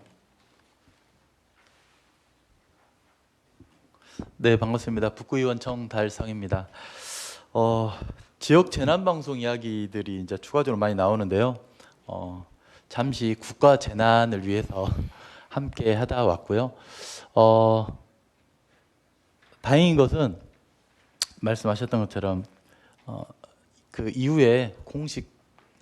네, 반갑습니다. 북구의원 정달성입니다. 지역 재난 방송 이야기들이 이제 추가적으로 많이 나오는데요. 잠시 국가 재난을 위해서 함께 하다 왔고요. 다행인 것은 말씀하셨던 것처럼 그 이후에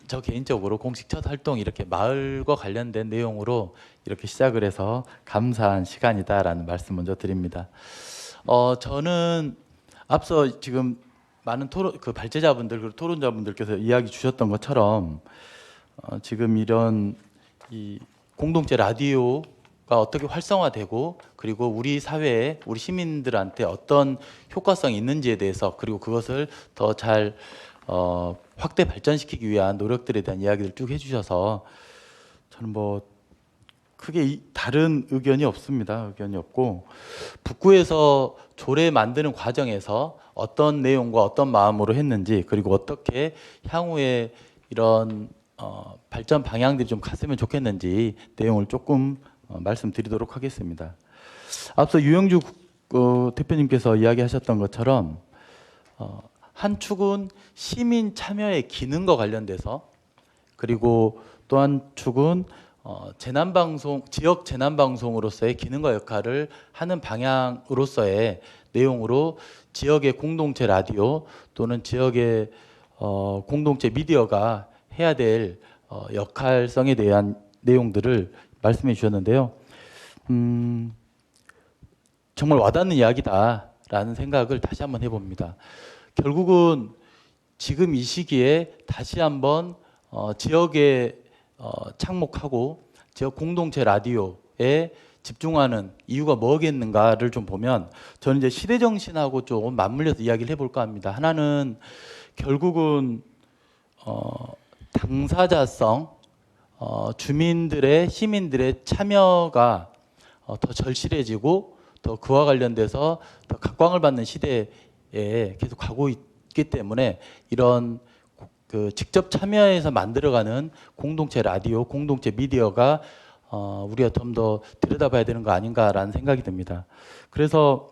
저 개인적으로 공식 첫 활동 이렇게 마을과 관련된 내용으로 이렇게 시작을 해서 감사한 시간이다라는 말씀 먼저 드립니다. 저는 앞서 지금 많은 발제자분들 그리고 토론자분들께서 이야기 주셨던 것처럼 지금 이런 이 공동체 라디오가 어떻게 활성화되고 그리고 우리 사회에 우리 시민들한테 어떤 효과성이 있는지에 대해서, 그리고 그것을 더 잘 확대 발전시키기 위한 노력들에 대한 이야기를 쭉 해주셔서 저는 뭐 크게 다른 의견이 없습니다. 의견이 없고, 북구에서 조례 만드는 과정에서 어떤 내용과 어떤 마음으로 했는지, 그리고 어떻게 향후에 이런 발전 방향들이 좀 갔으면 좋겠는지 내용을 조금 말씀드리도록 하겠습니다. 앞서 유영주 대표님께서 이야기하셨던 것처럼 한 축은 시민 참여의 기능과 관련돼서, 그리고 또 한 축은 지역 재난방송으로서의 기능과 역할을 하는 방향으로서의 내용으로 지역의 공동체 라디오 또는 지역의 공동체 미디어가 해야 될 역할성에 대한 내용들을 말씀해 주셨는데요. 정말 와닿는 이야기다라는 생각을 다시 한번 해봅니다. 결국은 지금 이 시기에 다시 한번 지역에 착목하고 지역 공동체 라디오에 집중하는 이유가 뭐겠는가를 좀 보면, 저는 이제 시대 정신하고 좀 맞물려서 이야기를 해볼까 합니다. 하나는 결국은 당사자성, 시민들의 참여가 더 절실해지고 더 그와 관련돼서 더 각광을 받는 시대에 계속 가고 있기 때문에 이런 직접 참여해서 만들어가는 공동체 라디오, 공동체 미디어가 우리가 좀 더 들여다봐야 되는 거 아닌가라는 생각이 듭니다. 그래서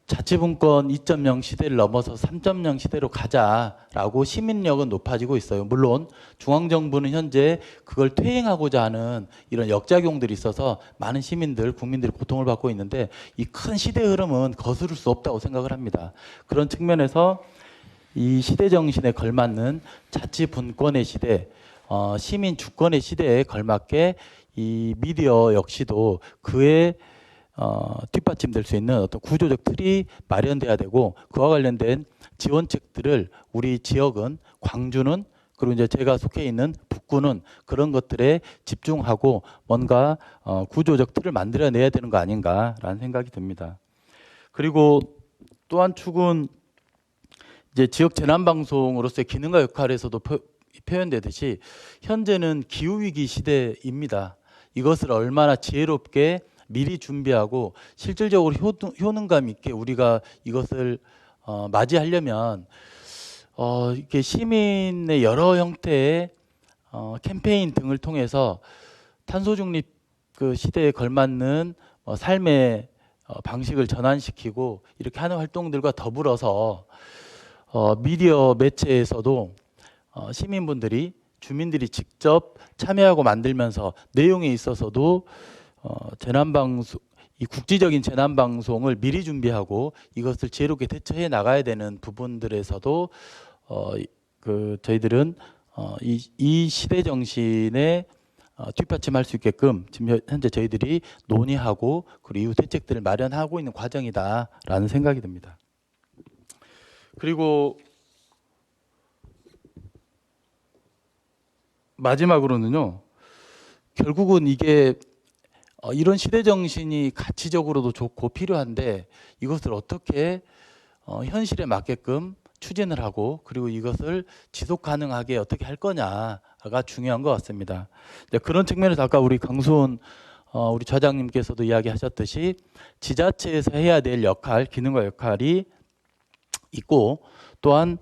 자치분권 2.0 시대를 넘어서 3.0 시대로 가자라고 시민력은 높아지고 있어요. 물론 중앙정부는 현재 그걸 퇴행하고자 하는 이런 역작용들이 있어서 많은 국민들이 고통을 받고 있는데, 이 큰 시대 흐름은 거스를 수 없다고 생각을 합니다. 그런 측면에서 이 시대 정신에 걸맞는 자치분권의 시대, 시민 주권의 시대에 걸맞게 이 미디어 역시도 그에 뒷받침될 수 있는 어떤 구조적 틀이 마련돼야 되고, 그와 관련된 지원책들을 우리 지역은, 광주는, 그리고 이제 제가 속해 있는 북구는 그런 것들에 집중하고 뭔가 구조적 틀을 만들어내야 되는 거 아닌가라는 생각이 듭니다. 그리고 또 한 축은 이제 지역 재난방송으로서의 기능과 역할에서도 표현되듯이 현재는 기후위기 시대입니다. 이것을 얼마나 지혜롭게 미리 준비하고 실질적으로 효능감 있게 우리가 이것을 맞이하려면 이렇게 시민의 여러 형태의 캠페인 등을 통해서 탄소 중립 그 시대에 걸맞는 삶의 방식을 전환시키고 이렇게 하는 활동들과 더불어서 미디어 매체에서도 시민분들이, 주민들이 직접 참여하고 만들면서 내용에 있어서도 이 국지적인 재난 방송을 미리 준비하고 이것을 지혜롭게 대처해 나가야 되는 부분들에서도 저희들은 이 시대 정신에 뒷받침할 수 있게끔 지금 현재 저희들이 논의하고 그리고 이후 대책들을 마련하고 있는 과정이다라는 생각이 듭니다. 그리고 마지막으로는요. 결국은 이게 이런 시대 정신이 가치적으로도 좋고 필요한데 이것을 어떻게 현실에 맞게끔 추진을 하고 그리고 이것을 지속 가능하게 어떻게 할 거냐가 중요한 것 같습니다. 그런 측면에서 아까 우리 강수원 우리 좌장님께서도 이야기하셨듯이 지자체에서 해야 될 역할, 기능과 역할이 있고 또한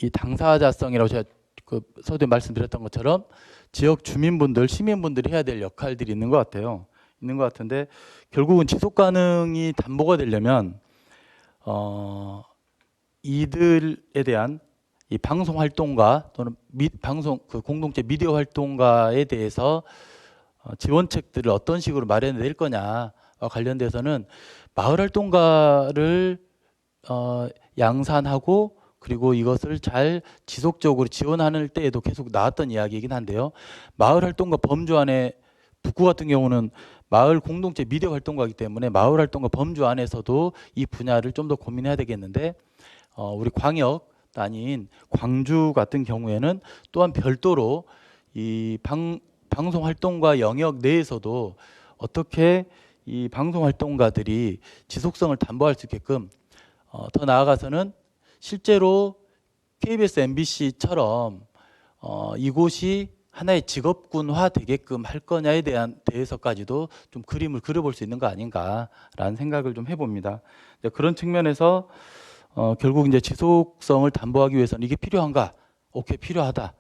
이 당사자성이라고 제가 그 서두에 말씀드렸던 것처럼 지역 주민분들, 시민분들이 해야 될 역할들이 있는 것 같아요. 있는 것 같은데 결국은 지속 가능이 담보가 되려면 이들에 대한 이 방송 활동가 또는 방송 그 공동체 미디어 활동가에 대해서 지원책들을 어떤 식으로 마련해 낼 거냐와 관련돼서는 마을 활동가를 양산하고 그리고 이것을 잘 지속적으로 지원하는 때에도 계속 나왔던 이야기이긴 한데요. 마을 활동가 범주 안에 북구 같은 경우는 마을 공동체 미디어 활동가이기 때문에 마을 활동가 범주 안에서도 이 분야를 좀 더 고민해야 되겠는데 우리 광역 아닌 광주 같은 경우에는 또한 별도로 이 방송 활동가 영역 내에서도 어떻게 이 방송 활동가들이 지속성을 담보할 수 있게끔 더 나아가서는 실제로 KBS, MBC처럼 이곳이 하나의 직업군화 되게끔 할 거냐에 대해서까지도 좀 그림을 그려볼 수 있는 거 아닌가라는 생각을 좀 해봅니다. 그런 측면에서 결국 이제 지속성을 담보하기 위해서는 이게 필요한가? 오케이, 필요하다.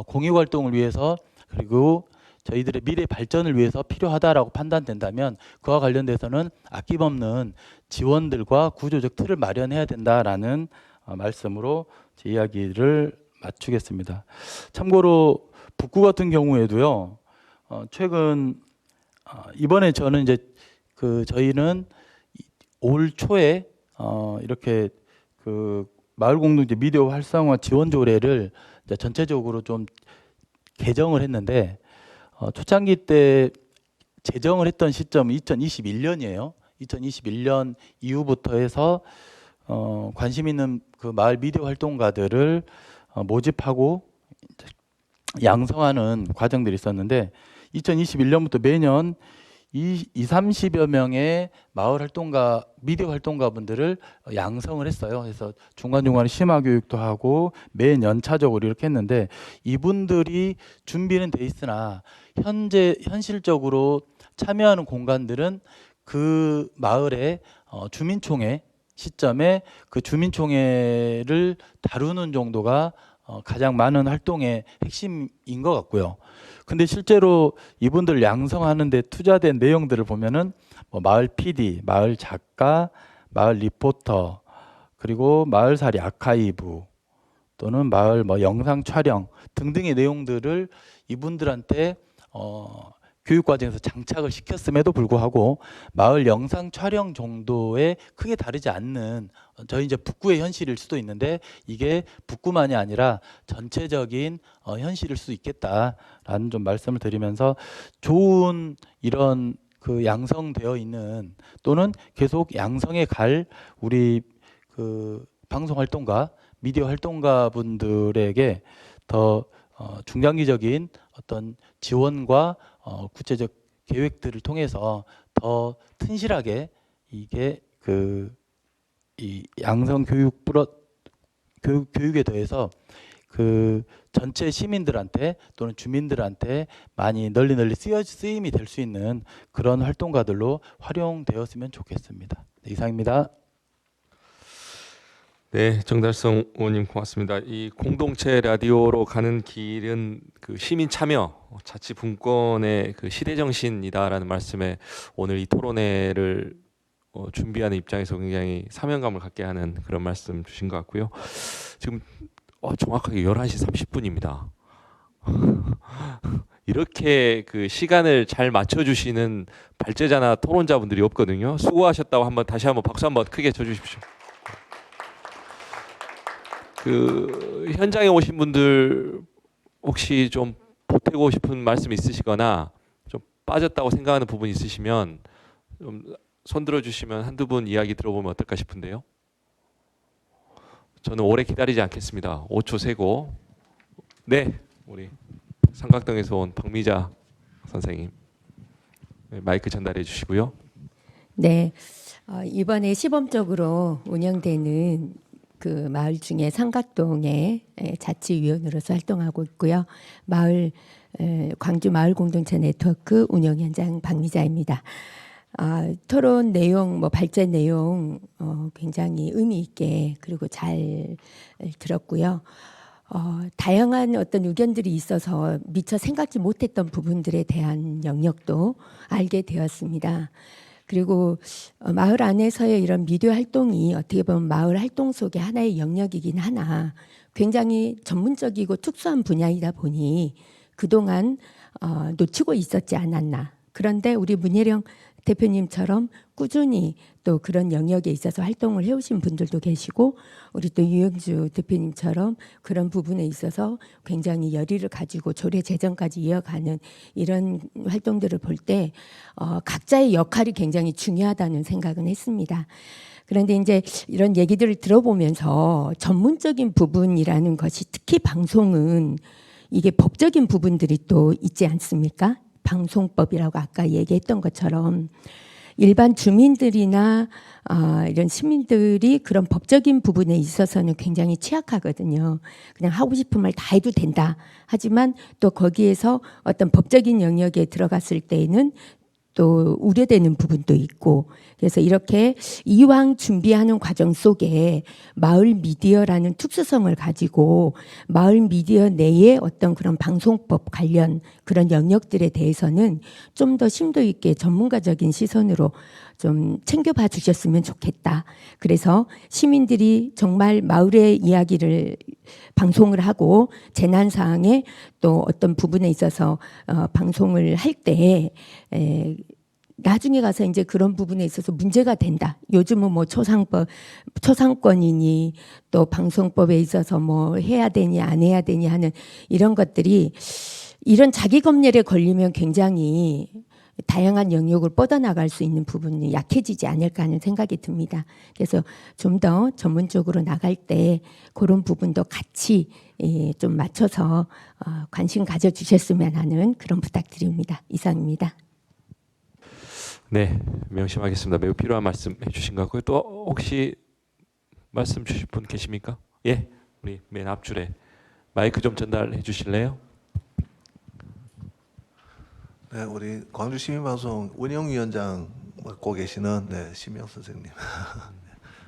공익 활동을 위해서 그리고 저희들의 미래 발전을 위해서 필요하다라고 판단된다면 그와 관련돼서는 아낌없는 지원들과 구조적 틀을 마련해야 된다라는 말씀으로 제 이야기를 마치겠습니다. 참고로 북구 같은 경우에도요. 최근 이번에 저는 이제 저희는 올 초에 이렇게 마을 공동체 미디어 활성화 지원 조례를 이제 전체적으로 좀 개정을 했는데 초창기 때 제정을 했던 시점은 2021년이에요. 2021년 이후부터 해서 관심 있는 그 마을 미디어 활동가들을 모집하고 양성하는 과정들이 있었는데 2021년부터 매년 30여 명의 마을 활동가, 미디어 활동가분들을 양성을 했어요. 그래서 중간중간에 심화 교육도 하고 매연차적으로 이렇게 했는데 이분들이 준비는 돼 있으나 현실적으로 참여하는 공간들은 그 마을의 주민총회 시점에 그 주민총회를 다루는 정도가 가장 많은 활동의 핵심인 것 같고요. 근데 실제로 이분들 양성하는 데 투자된 내용들을 보면은 뭐 마을 PD, 마을 작가, 마을 리포터, 그리고 마을살이 아카이브 또는 마을 뭐 영상 촬영 등등의 내용들을 이분들한테 교육 과정에서 장착을 시켰음에도 불구하고 마을 영상 촬영 정도에 크게 다르지 않는 저희 이제 북구의 현실일 수도 있는데 이게 북구만이 아니라 전체적인 현실일 수 있겠다라는 좀 말씀을 드리면서 좋은 이런 그 양성되어 있는 또는 계속 양성해 갈 우리 그 방송 활동가, 미디어 활동가 분들에게 더 중장기적인 어떤 지원과 구체적 계획들을 통해서 더 튼실하게 이게 이 양성 교육에 대해서 그 전체 시민들한테 또는 주민들한테 많이 널리 쓰임이 될 수 있는 그런 활동가들로 활용되었으면 좋겠습니다. 네, 이상입니다. 네, 정달성 의원님 고맙습니다. 이 공동체 라디오로 가는 길은 그 시민 참여, 자치 분권의 그 시대 정신이다라는 말씀에 오늘 이 토론회를 준비하는 입장에서 굉장히 사명감을 갖게 하는 그런 말씀 주신 것 같고요. 지금 정확하게 11시 30분입니다. 이렇게 그 시간을 잘 맞춰주시는 발제자나 토론자분들이 없거든요. 수고하셨다고 다시 한번 박수 한번 크게 쳐주십시오. 그 현장에 오신 분들 혹시 좀 보태고 싶은 말씀 있으시거나 좀 빠졌다고 생각하는 부분 있으시면 좀 손들어 주시면 한두 분 이야기 들어보면 어떨까 싶은데요. 저는 오래 기다리지 않겠습니다. 5초 세고. 네, 우리 삼각동에서 온 박미자 선생님 마이크 전달해 주시고요. 네, 이번에 시범적으로 운영되는 그 마을 중에 삼각동의 자치위원으로서 활동하고 있고요. 광주 마을 공동체 네트워크 운영위원장 박미자입니다. 토론 내용, 발전 내용 굉장히 의미 있게 그리고 잘 들었고요. 다양한 어떤 의견들이 있어서 미처 생각지 못했던 부분들에 대한 영역도 알게 되었습니다. 그리고 마을 안에서의 이런 미디어 활동이 어떻게 보면 마을 활동 속의 하나의 영역이긴 하나 굉장히 전문적이고 특수한 분야이다 보니 그동안 놓치고 있었지 않았나. 그런데 우리 문예령 대표님처럼 꾸준히 또 그런 영역에 있어서 활동을 해오신 분들도 계시고 우리 또 유영주 대표님처럼 그런 부분에 있어서 굉장히 열의를 가지고 조례 제정까지 이어가는 이런 활동들을 볼 때 각자의 역할이 굉장히 중요하다는 생각은 했습니다. 그런데 이제 이런 얘기들을 들어보면서 전문적인 부분이라는 것이 특히 방송은 이게 법적인 부분들이 또 있지 않습니까? 방송법이라고 아까 얘기했던 것처럼 일반 주민들이나 이런 시민들이 그런 법적인 부분에 있어서는 굉장히 취약하거든요. 그냥 하고 싶은 말 다 해도 된다. 하지만 또 거기에서 어떤 법적인 영역에 들어갔을 때에는 또 우려되는 부분도 있고 그래서 이렇게 이왕 준비하는 과정 속에 마을 미디어라는 특수성을 가지고 마을 미디어 내에 어떤 그런 방송법 관련 그런 영역들에 대해서는 좀 더 심도 있게 전문가적인 시선으로 좀 챙겨봐 주셨으면 좋겠다. 그래서 시민들이 정말 마을의 이야기를 방송을 하고 재난 사항에 또 어떤 부분에 있어서 방송을 할 때 나중에 가서 이제 그런 부분에 있어서 문제가 된다. 요즘은 초상권이니 또 방송법에 있어서 해야 되니 안 해야 되니 하는 이런 것들이 이런 자기 검열에 걸리면 굉장히 다양한 영역을 뻗어나갈 수 있는 부분이 약해지지 않을까 하는 생각이 듭니다. 그래서 좀 더 전문적으로 나갈 때 그런 부분도 같이 좀 맞춰서 관심 가져주셨으면 하는 그런 부탁드립니다. 이상입니다. 네, 명심하겠습니다. 매우 필요한 말씀 해주신 것 같고요. 또 혹시 말씀 주실 분 계십니까? 예, 우리 맨 앞줄에 마이크 좀 전달해 주실래요? 네, 우리 광주 시민방송 운영위원장 맡고 계시는 심영 선생님.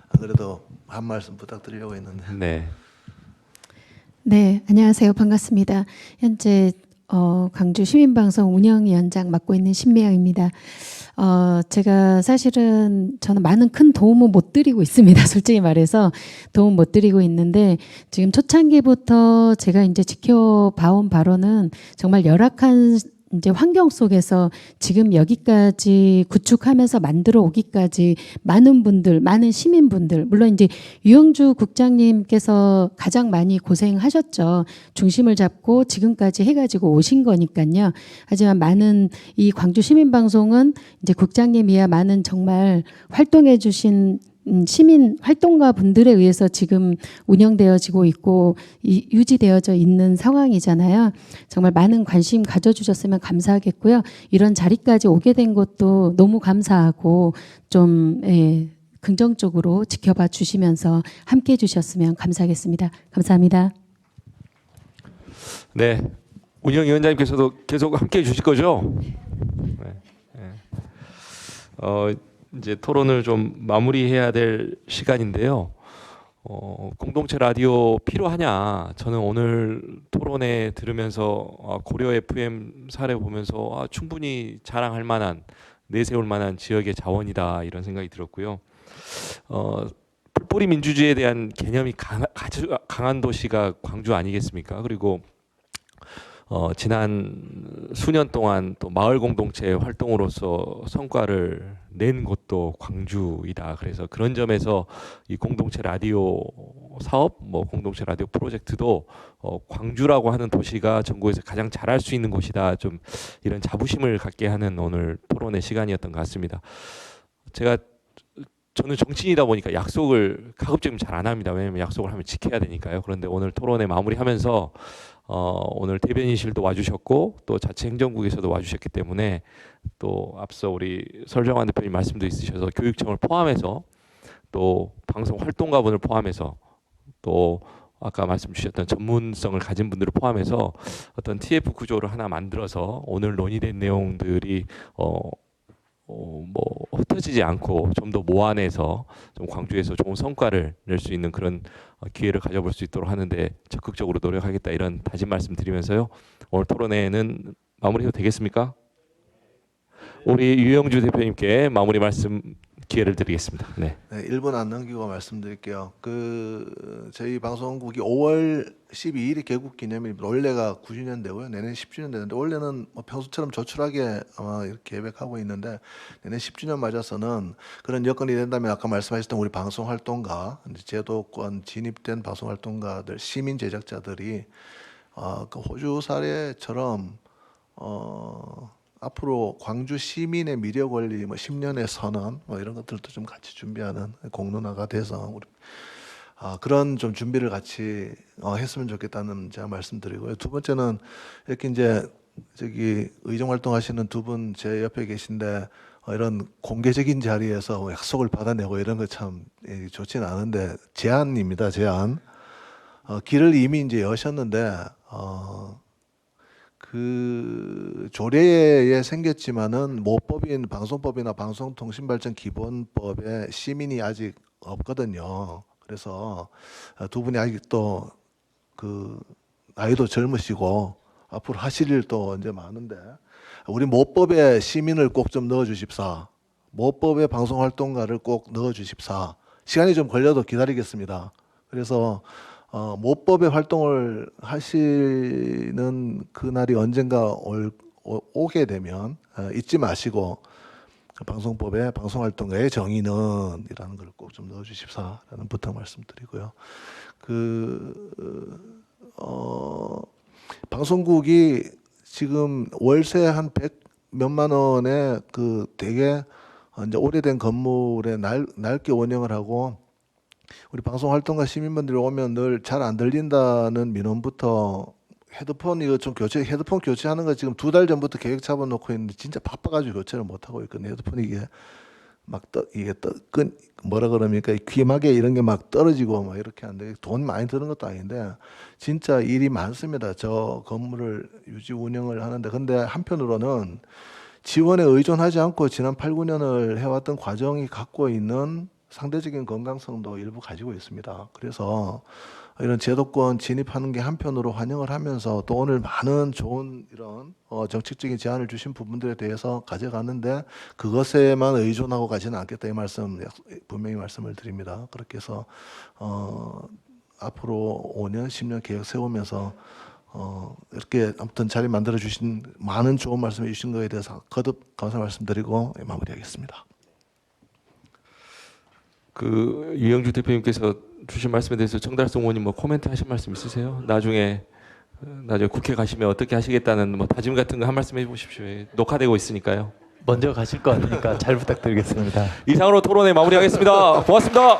안 그래도 한 말씀 부탁드리려고 했는데. 네. 네, 안녕하세요. 반갑습니다. 현재 광주 시민방송 운영위원장 맡고 있는 신미영입니다. 제가 사실은 저는 많은 큰 도움은 못 드리고 있습니다. 솔직히 말해서 도움 못 드리고 있는데 지금 초창기부터 제가 이제 지켜봐온 바로는 정말 열악한 이제 환경 속에서 지금 여기까지 구축하면서 만들어 오기까지 많은 분들, 많은 시민분들, 물론 이제 유영주 국장님께서 가장 많이 고생하셨죠. 중심을 잡고 지금까지 해가지고 오신 거니까요. 하지만 많은 이 광주 시민방송은 이제 국장님이야 많은 정말 활동해 주신 시민 활동가 분들에 의해서 지금 운영되어지고 있고 유지되어져 있는 상황이잖아요. 정말 많은 관심 가져주셨으면 감사하겠고요. 이런 자리까지 오게 된 것도 너무 감사하고 좀 긍정적으로 지켜봐 주시면서 함께해 주셨으면 감사하겠습니다. 감사합니다. 네, 운영위원장님께서도 계속 함께해 주실 거죠? 네. 네. 이제 토론을 좀 마무리해야 될 시간인데요. 공동체 라디오 필요하냐? 저는 오늘 토론회 들으면서 고려 FM 사례 보면서 충분히 자랑할 만한, 내세울 만한 지역의 자원이다 이런 생각이 들었고요. 뿔뿌리 민주주의에 대한 개념이 강한 도시가 광주 아니겠습니까? 그리고 지난 수년 동안 또 마을 공동체 활동으로서 성과를 낸 곳도 광주이다. 그래서 그런 점에서 이 공동체 라디오 사업, 뭐 공동체 라디오 프로젝트도 광주라고 하는 도시가 전국에서 가장 잘할 수 있는 곳이다. 좀 이런 자부심을 갖게 하는 오늘 토론의 시간이었던 것 같습니다. 저는 정치인이다 보니까 약속을 가급적이면 잘 안 합니다. 왜냐하면 약속을 하면 지켜야 되니까요. 그런데 오늘 토론회 마무리하면서 오늘 대변인실도 와주셨고 또 자체 행정국에서도 와주셨기 때문에 또 앞서 우리 설정환 대표님 말씀도 있으셔서 교육청을 포함해서 또 방송 활동가분을 포함해서 또 아까 말씀 주셨던 전문성을 가진 분들을 포함해서 어떤 TF 구조를 하나 만들어서 오늘 논의된 내용들이 뭐 흩어지지 않고 좀 더 모아내서 좀 광주에서 좋은 성과를 낼 수 있는 그런 기회를 가져볼 수 있도록 하는데 적극적으로 노력하겠다 이런 다짐 말씀드리면서요. 오늘 토론회는 마무리해도 되겠습니까? 우리 유영주 대표님께 마무리 말씀 기회를 드리겠습니다. 네. 네, 1분 안 넘기고 말씀드릴게요. 저희 방송국이 5월 12일이 개국 기념일입니다. 원래가 90년 되고요. 내년 10주년 되는데 원래는 뭐 평소처럼 조촐하게 아마 이렇게 계획하고 있는데 내년 10주년 맞아서는 그런 여건이 된다면 아까 말씀하셨던 우리 방송 활동가, 제도권 진입된 방송 활동가들, 시민 제작자들이 그 호주 사례처럼 앞으로 광주 시민의 미디어 권리 뭐 10년의 선언 뭐 이런 것들도 좀 같이 준비하는 공론화가 돼서 우리 그런 좀 준비를 같이 했으면 좋겠다는 제가 말씀드리고요. 두 번째는 이렇게 이제 저기 의정 활동하시는 두 분 제 옆에 계신데 이런 공개적인 자리에서 약속을 받아내고 이런 거 참 좋지는 않은데 제안입니다. 제안. 길을 이미 이제 여셨는데 그 조례에 생겼지만은 모법인 방송법이나 방송통신발전기본법에 시민이 아직 없거든요. 그래서 두 분이 아직도 그 나이도 젊으시고 앞으로 하실 일도 언제 많은데 우리 모법에 시민을 꼭 좀 넣어주십사. 모법에 방송활동가를 꼭 넣어주십사. 시간이 좀 걸려도 기다리겠습니다. 그래서 모법의 활동을 하시는 그날이 언젠가 오게 되면 잊지 마시고 방송법에 방송활동가의 정의는 이라는 걸 꼭 좀 넣어주십사라는 부탁 말씀드리고요. 방송국이 지금 월세 한 100 몇만 원에 그 되게 이제 오래된 건물에 낡게 운영을 하고 우리 방송활동가 시민분들이 오면 늘 잘 안 들린다는 민원부터 헤드폰 이거 좀 헤드폰 교체하는 거 지금 2달 전부터 계획 잡아놓고 있는데 진짜 바빠가지고 교체를 못 하고 있거든요. 헤드폰 이게 뭐라 그럽니까? 귀마개 이런 게 막 떨어지고 막 이렇게 하는데 돈 많이 드는 것도 아닌데 진짜 일이 많습니다. 저 건물을 유지 운영을 하는데 근데 한편으로는 지원에 의존하지 않고 지난 8, 9년을 해왔던 과정이 갖고 있는 상대적인 건강성도 일부 가지고 있습니다. 그래서 이런 제도권 진입하는 게 한편으로 환영을 하면서 또 오늘 많은 좋은 이런 정책적인 제안을 주신 부분들에 대해서 가져가는데 그것에만 의존하고 가지는 않겠다 이 말씀 분명히 말씀을 드립니다. 그렇게 해서 앞으로 5년, 10년 계획 세우면서 이렇게 아무튼 자리 만들어 주신 많은 좋은 말씀해 주신 거에 대해서 거듭 감사 말씀드리고 마무리하겠습니다. 유영주 대표님께서 주신 말씀에 대해서 정달성 의원님 뭐 코멘트 하실 말씀 있으세요? 나중에 국회 가시면 어떻게 하시겠다는 뭐 다짐 같은 거 한 말씀 해보십시오. 녹화되고 있으니까요. 먼저 가실 거 아니니까 잘 부탁드리겠습니다. 이상으로 토론회 마무리하겠습니다. 고맙습니다.